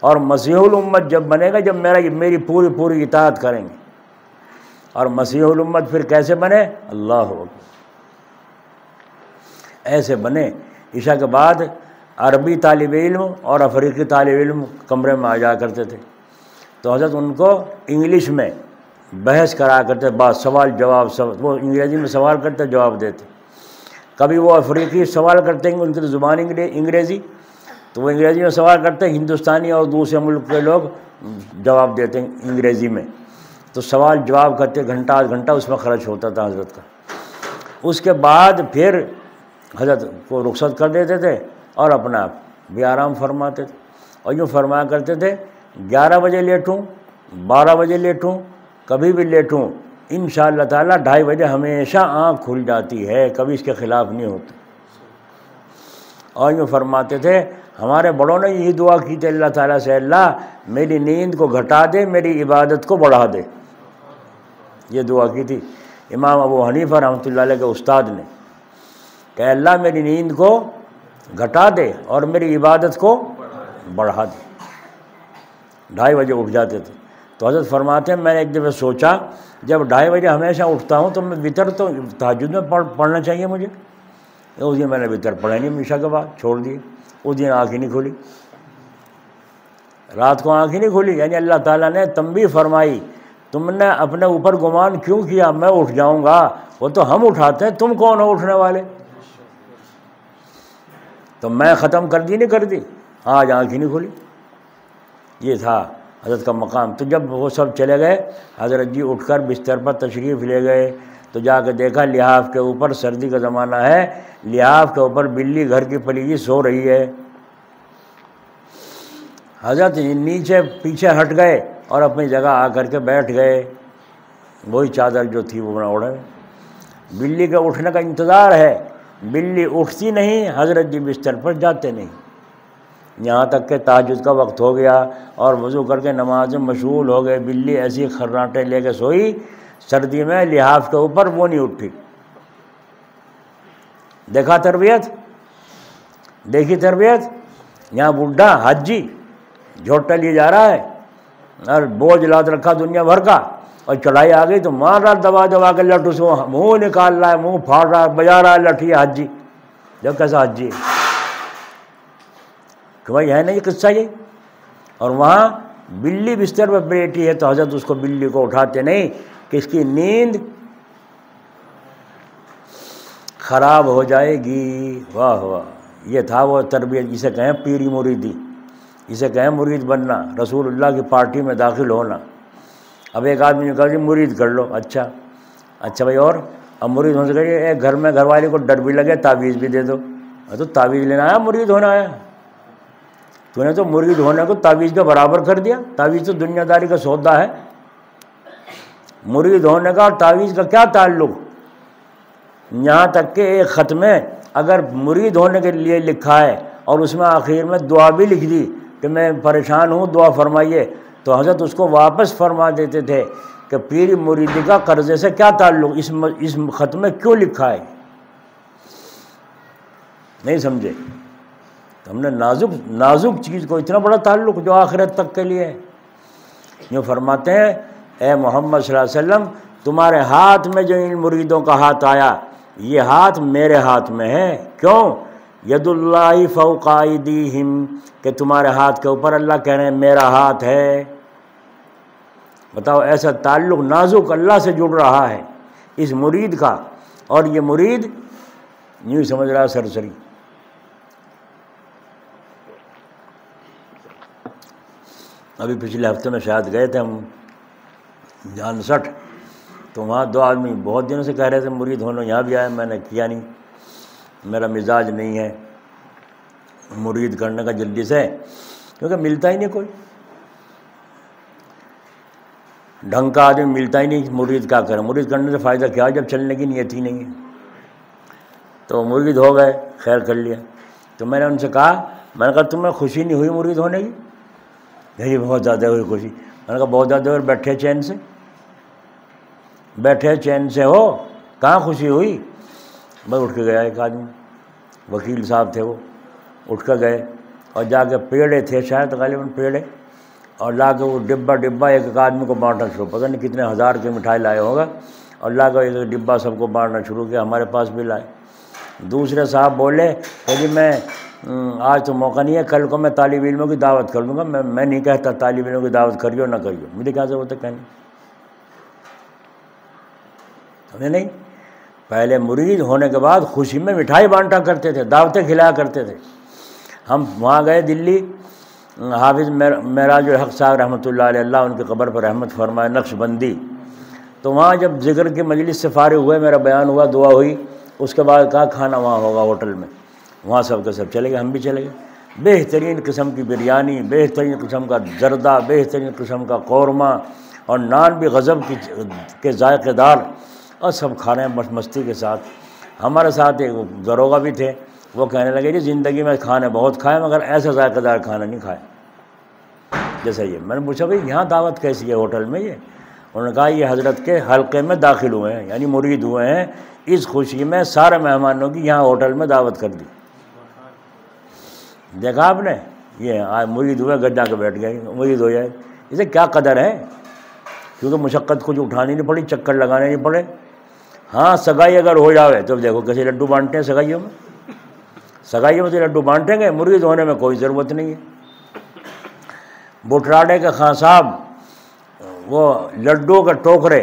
اور مسیح الامت جب بنے گا جب میری پوری اطاعت کریں گے۔ اور مسیح الامت پھر کیسے بنے؟ اللہ اکبر، ایسے بنے۔ عشاء کے بعد عربی طالب علم اور افریقی طالب علم کمرے میں آ جایا کرتے تھے، تو حضرت ان کو انگلش میں بحث کرا کرتے، بعض سوال جواب، وہ انگریزی میں سوال کرتے، جواب دیتے۔ کبھی وہ افریقی سوال کرتے ہیں، ان کی تو زبان انگریزی، تو وہ انگریزی میں سوال کرتے ہیں، ہندوستانی اور دوسرے ملک کے لوگ جواب دیتے ہیں انگریزی میں، تو سوال جواب کرتے گھنٹہ آدھ گھنٹہ اس میں خرچ ہوتا تھا حضرت کا۔ اس کے بعد پھر حضرت کو رخصت کر دیتے تھے اور اپنا بھی آرام فرماتے تھے، اور یوں فرمایا کرتے تھے 11 بجے لیٹوں، 12 بجے لیٹوں، کبھی بھی لیٹوں، انشاءاللہ تعالیٰ 2:30 بجے ہمیشہ آنکھ کھل جاتی ہے، کبھی اس کے خلاف نہیں ہوتی۔ اور یوں فرماتے تھے، ہمارے بڑوں نے یہی دعا کی تھی اللہ تعالیٰ سے، اللہ میری نیند کو گھٹا دے، میری عبادت کو بڑھا دے۔ یہ دعا کی تھی امام ابو حنیفہ رحمۃ اللہ علیہ کے استاد نے، کہ اللہ میری نیند کو گھٹا دے اور میری عبادت کو بڑھا دے۔ 2:30 بجے اٹھ جاتے تھے۔ تو حضرت فرماتے ہیں میں نے ایک دفعہ سوچا، جب 2:30 بجے ہمیشہ اٹھتا ہوں تو میں وتر تو تہجد میں پڑھنا چاہیے مجھے۔ اس دن میں نے وتر پڑھا نہیں، عشاء کے بعد چھوڑ دیے، اس دن آنکھ ہی نہیں کھلی، رات کو آنکھ ہی نہیں کھلی۔ یعنی اللہ تعالیٰ نے تنبیہ فرمائی، تم نے اپنے اوپر گمان کیوں کیا، میں اٹھ جاؤں گا، وہ تو ہم اٹھاتے ہیں، تم کون ہو اٹھنے والے؟ تو میں ختم کر دی، آج آنکھ ہی نہیں کھلی۔ یہ تھا حضرت کا مقام۔ تو جب وہ سب چلے گئے، حضرت جی اٹھ کر بستر پر تشریف لے گئے، تو جا کے دیکھا لحاف کے اوپر، سردی کا زمانہ ہے، لحاف کے اوپر بلی گھر کی پلی سو رہی ہے۔ حضرت نیچے پیچھے ہٹ گئے اور اپنی جگہ آ کر کے بیٹھ گئے، وہی چادر جو تھی وہ اوڑھے۔ بلی کے اٹھنے کا انتظار ہے، بلی اٹھتی نہیں، حضرت جی بستر پر جاتے نہیں، یہاں تک کہ تہجد کا وقت ہو گیا اور وضو کر کے نماز میں مشغول ہو گئے، بلی ایسی خراٹے لے کے سوئی سردی میں لحاف کے اوپر، وہ نہیں اٹھی۔ دیکھا تربیت، دیکھی تربیت۔ یہاں بڈھا حاجی جھوٹا لیے جا رہا ہے اور بوجھ لاد رکھا دنیا بھر کا، اور چڑھائی آ گئی تو مار رہا دبا کے لٹو سے، منہ نکال رہا ہے، منہ پھاڑ رہا ہے، بجا رہا ہے لٹھی حاجی۔ جب کیسا حاجی کہ بھائی ہے نا یہ قصہ یہ۔ اور وہاں بلی بستر پر بیٹھی ہے تو حضرت اس کو، بلی کو اٹھاتے نہیں کہ اس کی نیند خراب ہو جائے گی۔ واہ واہ، یہ تھا وہ تربیت، جسے کہیں پیری مریدی، جسے کہیں مرید بننا، رسول اللہ کی پارٹی میں داخل ہونا۔ اب ایک آدمی نے کہا جی مرید کر لو، اچھا بھائی، اور اب مرید ہونے سے کہیے ایک گھر میں گھر والی کو ڈر بھی لگے، تعویذ بھی دے دو۔ تو تعویذ لینا آیا، مرید ہونا آیا؟ تو نے تو مرید ہونے کو تعویذ کے برابر کر دیا۔ تعویذ تو دنیا داری کا سودا ہے، مرید ہونے کا اور تعویذ کا کیا تعلق؟ یہاں تک کہ ایک خط میں اگر مرید ہونے کے لیے لکھا ہے اور اس میں آخر میں دعا بھی لکھ دی کہ میں پریشان ہوں، دعا فرمائیے، تو حضرت اس کو واپس فرما دیتے تھے کہ پیر مریدی کا قرضے سے کیا تعلق، اس خط میں کیوں لکھا ہے؟ نہیں سمجھے؟ ہم نے نازک چیز کو اتنا بڑا تعلق جو آخرت تک کے لیے ہے۔ یوں فرماتے ہیں اے محمد صلی اللہ علیہ وسلم، تمہارے ہاتھ میں جو ان مریدوں کا ہاتھ آیا، یہ ہاتھ میرے ہاتھ میں ہے۔ کیوں؟ ید اللہ فوق ایدیہم، کہ تمہارے ہاتھ کے اوپر اللہ کہہ رہے ہیں میرا ہاتھ ہے۔ بتاؤ، ایسا تعلق نازک اللہ سے جڑ رہا ہے اس مرید کا، اور یہ مرید یوں سمجھ رہا ہے سرسری۔ ابھی پچھلے ہفتے میں شاید گئے تھے ہم جانسٹھ، تو وہاں دو آدمی بہت دنوں سے کہہ رہے تھے مرید ہونا، یہاں بھی آیا، میں نے کیا نہیں، میرا مزاج نہیں ہے مرید کرنے کا جلدی سے، کیونکہ ملتا ہی نہیں کوئی ڈھنگ کا آدمی، ملتا ہی نہیں۔ مرید کیا کریں، مرید کرنے سے فائدہ کیا جب چلنے کی نیت ہی نہیں ہے۔ تو مرید ہو گئے، خیر کر لیا۔ تو میں نے ان سے کہا، میں نے کہا تمہیں خوشی نہیں ہوئی مرید ہونے کی؟ نہیں بہت زیادہ ہوئی خوشی۔ میں نے کہا بہت زیادہ ہوئی، بیٹھے چین سے، بیٹھے چین سے ہو، کہاں خوشی ہوئی؟ بس اٹھ کے گیا ایک آدمی، وکیل صاحب تھے، وہ اٹھ کے گئے اور جا کے پیڑے تھے شاید غالباً پیڑے، اور لا کے وہ ڈبہ ایک آدمی کو بانٹنا شروع، پتہ نہیں کتنے ہزار کی مٹھائی لائے ہوگا، اور لا کے ایک ڈبہ سب کو بانٹنا شروع کیا، ہمارے پاس بھی لائے۔ دوسرے صاحب بولے کہ جی میں آج تو موقع نہیں ہے، کل کو میں طالب علموں کی دعوت کر دوں گا۔ میں نہیں کہتا طالب علموں کی دعوت کریو نہ کریو، مجھے کیا ضرورت ہے کہنے، سمجھے نہیں؟ پہلے مرید ہونے کے بعد خوشی میں مٹھائی بانٹا کرتے تھے، دعوتیں کھلایا کرتے تھے۔ ہم وہاں گئے دلی، حافظ معراج الحق صاحب رحمۃ اللہ علیہ، اللہ ان کی قبر پر رحمت فرمائے، نقش بندی، تو وہاں جب ذکر کی مجلس سے فارغ ہوئے، میرا بیان ہوا، دعا ہوئی، اس کے بعد کہا کھانا وہاں ہوگا ہوٹل میں، وہاں سب کے سب چلے گئے، ہم بھی چلے گئے۔ بہترین قسم کی بریانی، بہترین قسم کا زردہ، بہترین قسم کا قورمہ، اور نان بھی غضب کے ذائقے دار، اور سب کھا رہے ہیں مستی کے ساتھ۔ ہمارے ساتھ ایک داروغہ بھی تھے، وہ کہنے لگے جی زندگی میں کھانے بہت کھائے مگر ایسا ذائقہ دار کھانا نہیں کھایا جیسا یہ۔ میں نے پوچھا بھائی یہاں دعوت کیسی ہے ہوٹل میں؟ یہ انہوں نے کہا یہ حضرت کے حلقے میں داخل ہوئے ہیں، یعنی مرید ہوئے ہیں، اس خوشی میں سارے مہمانوں کی یہاں ہوٹل میں دعوت کر دی۔ دیکھا آپ نے، یہ آج مرید ہوئے گجا کے بیٹھ گئے، مرید ہو جائے، اسے کیا قدر ہے، کیونکہ مشقت کچھ اٹھانی نہیں پڑی، چکر لگانے نہیں پڑے۔ ہاں سگائی اگر ہو جاوے تو دیکھو کیسے لڈو بانٹتے ہیں سگائیوں میں، سگائیوں میں سے لڈو بانٹیں گے، مرید ہونے میں کوئی ضرورت نہیں ہے۔ بٹراڈے کے خان صاحب وہ لڈو کے ٹوکرے،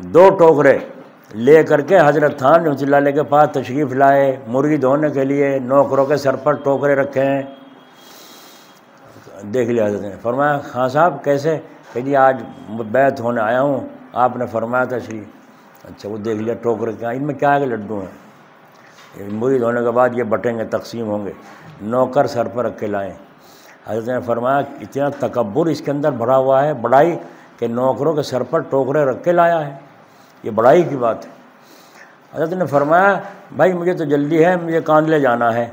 2 ٹوکرے لے کر کے حضرت خان رحمۃ اللہ علیہ کے پاس تشریف لائے، مرید ہونے کے لیے نوکروں کے سر پر ٹوکرے رکھے ہیں۔ دیکھ لیا حضرت نے، فرمایا خان صاحب کیسے؟ کہ جی آج بیعت ہونے آیا ہوں، آپ نے فرمایا تشریف۔ اچھا، وہ دیکھ لیا ٹوکرے کیا، ان میں کیا ہے کہ لڈو ہیں، مرید ہونے کے بعد یہ بٹیں گے، تقسیم ہوں گے۔ نوکر سر پر رکھ کے لائیں۔ حضرت نے فرمایا اتنا تکبر اس کے اندر بھرا ہوا ہے، بڑائی، کہ نوکروں کے سر پر ٹوکرے رکھ کے لایا ہے، یہ بڑائی کی بات ہے۔ حضرت نے فرمایا بھائی مجھے تو جلدی ہے، مجھے کاندلے جانا ہے،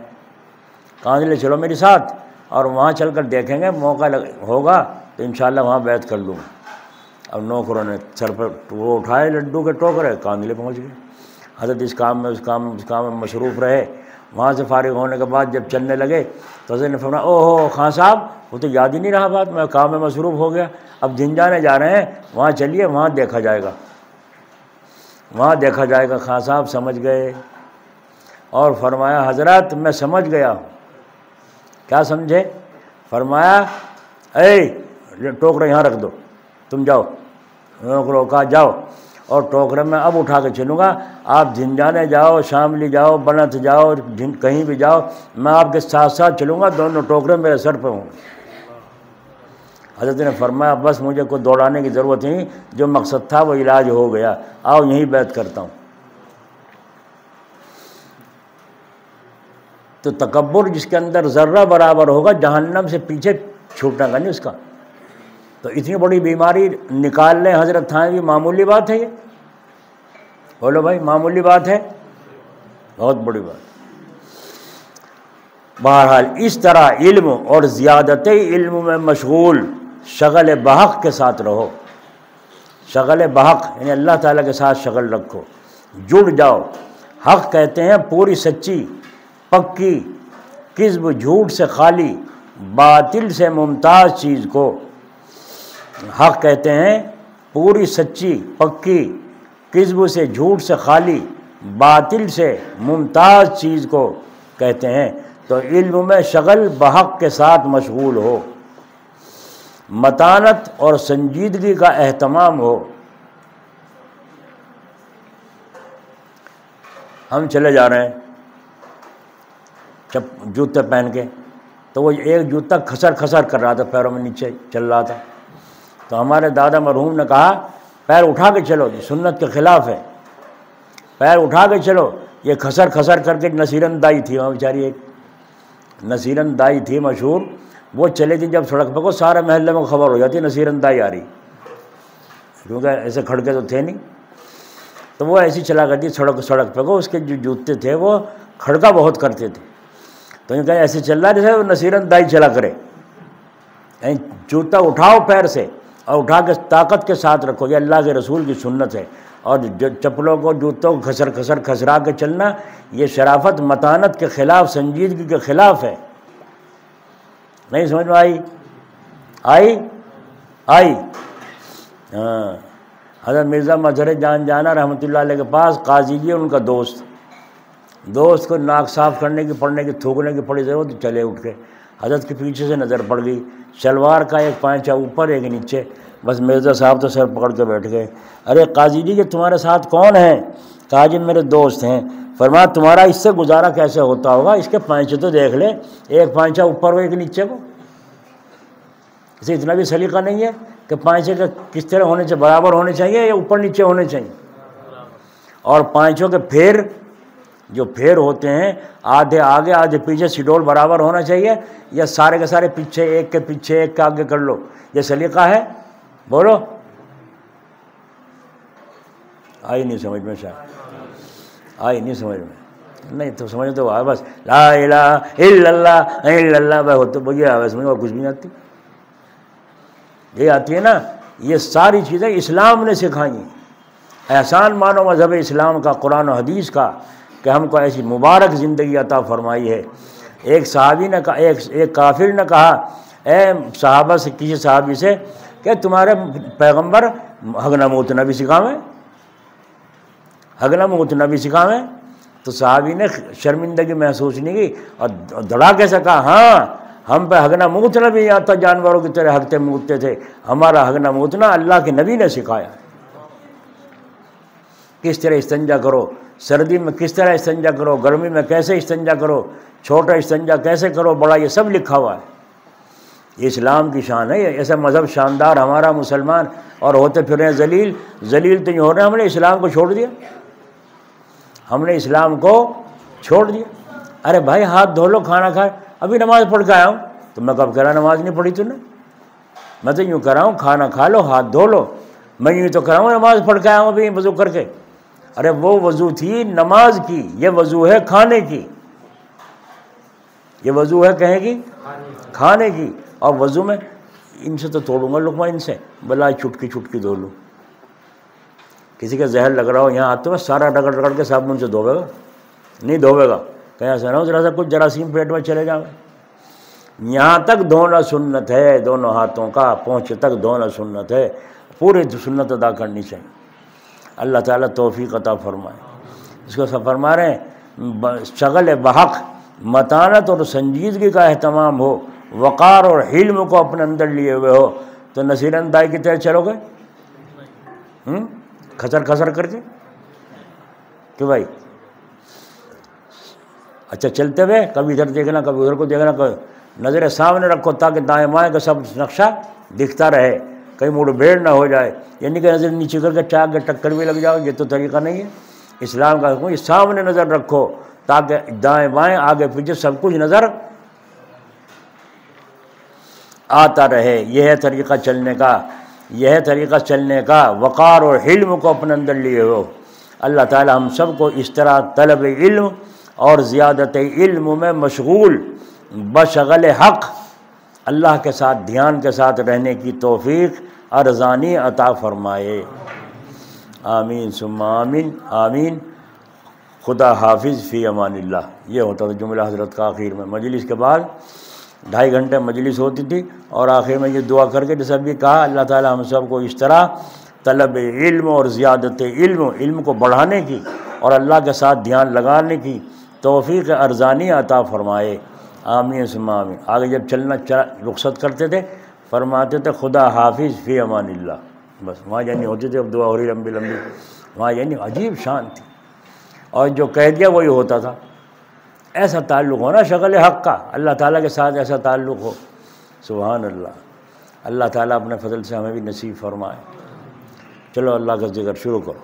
کاندلے چلو میرے ساتھ، اور وہاں چل کر دیکھیں گے، موقع ہوگا تو انشاءاللہ وہاں بیعت کر لوں گا۔ اب نوکروں نے سر پر وہ اٹھائے لڈو کے ٹوکرے، کاندلے پہنچ گئے۔ حضرت اس کام میں مصروف رہے۔ وہاں سے فارغ ہونے کے بعد جب چلنے لگے تو حضرت نے فرمایا او ہو خان صاحب، وہ تو یاد ہی نہیں رہا بات، میں کام میں مصروف ہو گیا، اب دن جانے جا رہے ہیں، وہاں چلیے، وہاں دیکھا جائے گا، وہاں دیکھا جائے گا۔ خان صاحب سمجھ گئے اور فرمایا حضرت میں سمجھ گیا ہوں۔ کیا سمجھے؟ فرمایا اے ٹوکرے یہاں رکھ دو، تم جاؤ، نوکروں کا جاؤ، اور ٹوکرے میں اب اٹھا کے چلوں گا، آپ جھنجانے جاؤ، شاملی جاؤ، بنت جاؤ، کہیں بھی جاؤ، میں آپ کے ساتھ ساتھ چلوں گا، دونوں ٹوکرے میرے سر پہ ہوں گے۔ حضرت نے فرمایا بس مجھے کوئی دوڑانے کی ضرورت نہیں، جو مقصد تھا وہ علاج ہو گیا، آؤ یہیں بیعت کرتا ہوں۔ تو تکبر جس کے اندر ذرہ برابر ہوگا، جہنم سے پیچھے چھوٹنے کا نہیں اس کا۔ تو اتنی بڑی بیماری نکال لیں حضرت تھان کی، معمولی بات ہے یہ؟ بولو بھائی معمولی بات ہے؟ بہت بڑی بات۔ بہرحال اس طرح علم اور زیادت علم میں مشغول، شغل بحق کے ساتھ رہو، شغل بحق یعنی اللہ تعالیٰ کے ساتھ شغل رکھو، جڑ جاؤ۔ حق کہتے ہیں پوری سچی، پکی، کذب جھوٹ سے خالی، باطل سے ممتاز چیز کو۔ حق کہتے ہیں پوری سچی، پکی، کذب سے جھوٹ سے خالی، باطل سے ممتاز چیز کو کہتے ہیں۔ تو علم میں شغل بحق کے ساتھ مشغول ہو، متانت اور سنجیدگی کا اہتمام ہو۔ ہم چلے جا رہے ہیں جوتے پہن کے، تو وہ ایک جوتا کھسر کھسر کر رہا تھا، پیروں میں نیچے چل رہا تھا، تو ہمارے دادا مرحوم نے کہا پیر اٹھا کے چلو، یہ سنت کے خلاف ہے، پیر اٹھا کے چلو۔ یہ کھسر کھسر کر کے نصیرن دائی تھی وہاں بیچاری، ایک نصیرن دائی تھی مشہور، وہ چلے تھی جب سڑک پہ کو سارے محلے میں خبر ہو جاتی نصیرن دائی آ رہی، کیونکہ ایسے کھڑکے تو تھے نہیں، تو وہ ایسی چلا کرتی سڑک پہ کو، اس کے جو جوتے تھے وہ کھڑکا بہت کرتے تھے، تو یہ کہیں ایسے چل رہا ہے جیسے وہ نصیرن دائی چلا کرے، جوتا اٹھاؤ پیر سے اور اٹھا کے طاقت کے ساتھ رکھو، یہ اللہ کے رسول کی سنت ہے۔ اور چپلوں کو جوتوں کو کھسرا کے چلنا، یہ شرافت متانت کے خلاف، سنجیدگی کے خلاف ہے۔ نہیں سمجھ میں آئی؟ ہاں، حضرت مرزا مظہر جان جانا رحمۃ اللہ علیہ کے پاس قاضی جی ان کا دوست کو ناک صاف کرنے کی پڑنے کی تھوکنے کی پڑی ضرورت، چلے اٹھ کے حضرت کے پیچھے سے نظر پڑ گئی، شلوار کا ایک پائچہ اوپر ایک نیچے، بس مرزا صاحب تو سر پکڑ کے بیٹھ گئے۔ ارے قاضی جی کہ تمہارے ساتھ کون ہیں؟ کہا جی میرے دوست ہیں۔ فرمایا تمہارا اس سے گزارا کیسے ہوتا ہوگا؟ اس کے پائچے تو دیکھ لے، ایک پائچہ اوپر ہو ایک نیچے کو، اسے اتنا بھی سلیقہ نہیں ہے کہ پائچے کا کس طرح ہونے چاہیے، برابر ہونے چاہیے یا اوپر نیچے ہونے چاہیے؟ اور پائچوں کے پھیر ہوتے ہیں، آدھے آگے آدھے پیچھے، سڈول برابر ہونا چاہیے یا سارے کے سارے پیچھے ایک کے پیچھے ایک کے آگے کر لو؟ یہ سلیقہ ہے؟ بولو، آئی نہیں سمجھ میں؟ شاید آئی نہیں سمجھ میں؟ نہیں تو سمجھ تو آئے، بس لا الہ الا اللہ بھائی ہوتے بھائی آئے، سمجھ اور کچھ بھی نہیں آتی۔ یہ آتی ہے نا، یہ ساری چیزیں اسلام نے سکھائی ہیں۔ احسان مانو مذہب اسلام کا، قرآن و حدیث کا، کہ ہم کو ایسی مبارک زندگی عطا فرمائی ہے۔ ایک صحابی نے کہا، ایک کافر نے کہا اے صحابہ سے، کسی صحابی سے، کہ تمہارے پیغمبر ہگنا موتنا بھی سکھاویں؟ تو صحابی نے شرمندگی محسوس نہیں کی اور دھڑاکے سے کہا ہاں، ہم پہ ہگنا موتنا بھی آتا، جانوروں کی طرح ہگتے موتتے تھے، ہمارا ہگنا موتنا اللہ کے نبی نے سکھایا۔ کس طرح استنجا کرو، سردی میں کس طرح استنجا کرو، گرمی میں کیسے استنجا کرو، چھوٹا استنجا کیسے کرو، بڑا، یہ سب لکھا ہوا ہے۔ یہ اسلام کی شان ہے، ایسا مذہب شاندار ہمارا مسلمان، اور ہوتے پھر رہے ہیں ذلیل تو نہیں ہو رہے، ہم نے اسلام کو چھوڑ دیا، ارے بھائی ہاتھ دھو لو، کھانا کھائے، ابھی نماز پڑھ کے آیا ہوں، تو میں کب کہہ رہا نماز نہیں پڑھی تو نے؟ میں تو یوں کہہ رہا ہوں کھانا کھا لو، ہاتھ دھو لو، میں یوں تو کہہ رہا ہوں نماز پڑھ کے آیا ہوں ابھی وضو کر کے۔ ارے وہ وضو تھی نماز کی، یہ وضو ہے کھانے کی، یہ وضو ہے کہیں گی کھانے کی۔ اور وضو میں ان سے تو توڑوں گا لقمہ، ان سے بلا چٹکی دھو لوں۔ کسی کا زہر لگ رہا ہو یہاں آتے میں سارا رگڑ کے صابن سے دھوے گا؟ نہیں دھوے گا، کہیں ایسا نہ ہو ذرا سا کچھ جراثیم پیٹ میں چلے جائیں۔ یہاں تک دھونا سنت ہے، دونوں ہاتھوں کا پونچھ تک دھونا سنت ہے، پوری سنت ادا کرنی چاہیے۔ اللہ تعالیٰ توفیق عطا فرمائے۔ اس کو سب فرما رہے ہیں شغل بحق، متانت اور سنجیدگی کا اہتمام ہو، وقار اور حلم کو اپنے اندر لیے ہوئے ہو، تو نصیر اندائی کی طرح چلو گے کھسر کر کے کہ بھائی اچھا چلتے ہوئے کبھی ادھر دیکھنا کبھی ادھر کو دیکھنا، نظر سامنے رکھو تاکہ دائیں بائیں کا سب نقشہ دکھتا رہے، کہیں موڑ بھیڑ نہ ہو جائے، یعنی کہ نظر نیچے کر کے چاک کے ٹکر بھی لگ جاؤ، یہ تو طریقہ نہیں ہے اسلام کا۔ حکم سامنے نظر رکھو تاکہ دائیں بائیں آگے پیچھے سب کچھ نظر آتا رہے۔ یہ ہے طریقہ چلنے کا، وقار اور حلم کو اپنے اندر لیے ہو۔ اللہ تعالی ہم سب کو اس طرح طلب علم اور زیادت علم میں مشغول بشغل حق، اللہ کے ساتھ دھیان کے ساتھ رہنے کی توفیق ارزانی عطا فرمائے۔ آمین ثم آمین آمین۔ خدا حافظ، فی امان اللہ۔ یہ ہوتا تھا جملہ حضرت کا آخر میں۔ مجلس کے بعد 2.5 گھنٹے مجلس ہوتی تھی، اور آخر میں یہ دعا کر کے جیسا بھی کہا، اللہ تعالی ہم سب کو اس طرح طلب علم اور زیادت علم کو بڑھانے کی اور اللہ کے ساتھ دھیان لگانے کی توفیق ارزانی عطا فرمائے۔ آمین ثم آمین۔ آگے جب رخصت کرتے تھے فرماتے تھے خدا حافظ، فی امان اللہ، بس وہاں یعنی ہوتی تھی۔ اب دعا ہو رہی لمبی وہاں یعنی عجیب شان تھی، اور جو کہہ دیا وہی ہوتا تھا۔ ایسا تعلق ہونا شغل حق کا، اللہ تعالیٰ کے ساتھ ایسا تعلق ہو، سبحان اللہ۔ اللہ تعالیٰ اپنے فضل سے ہمیں بھی نصیب فرمائے۔ چلو اللہ کا ذکر شروع کرو۔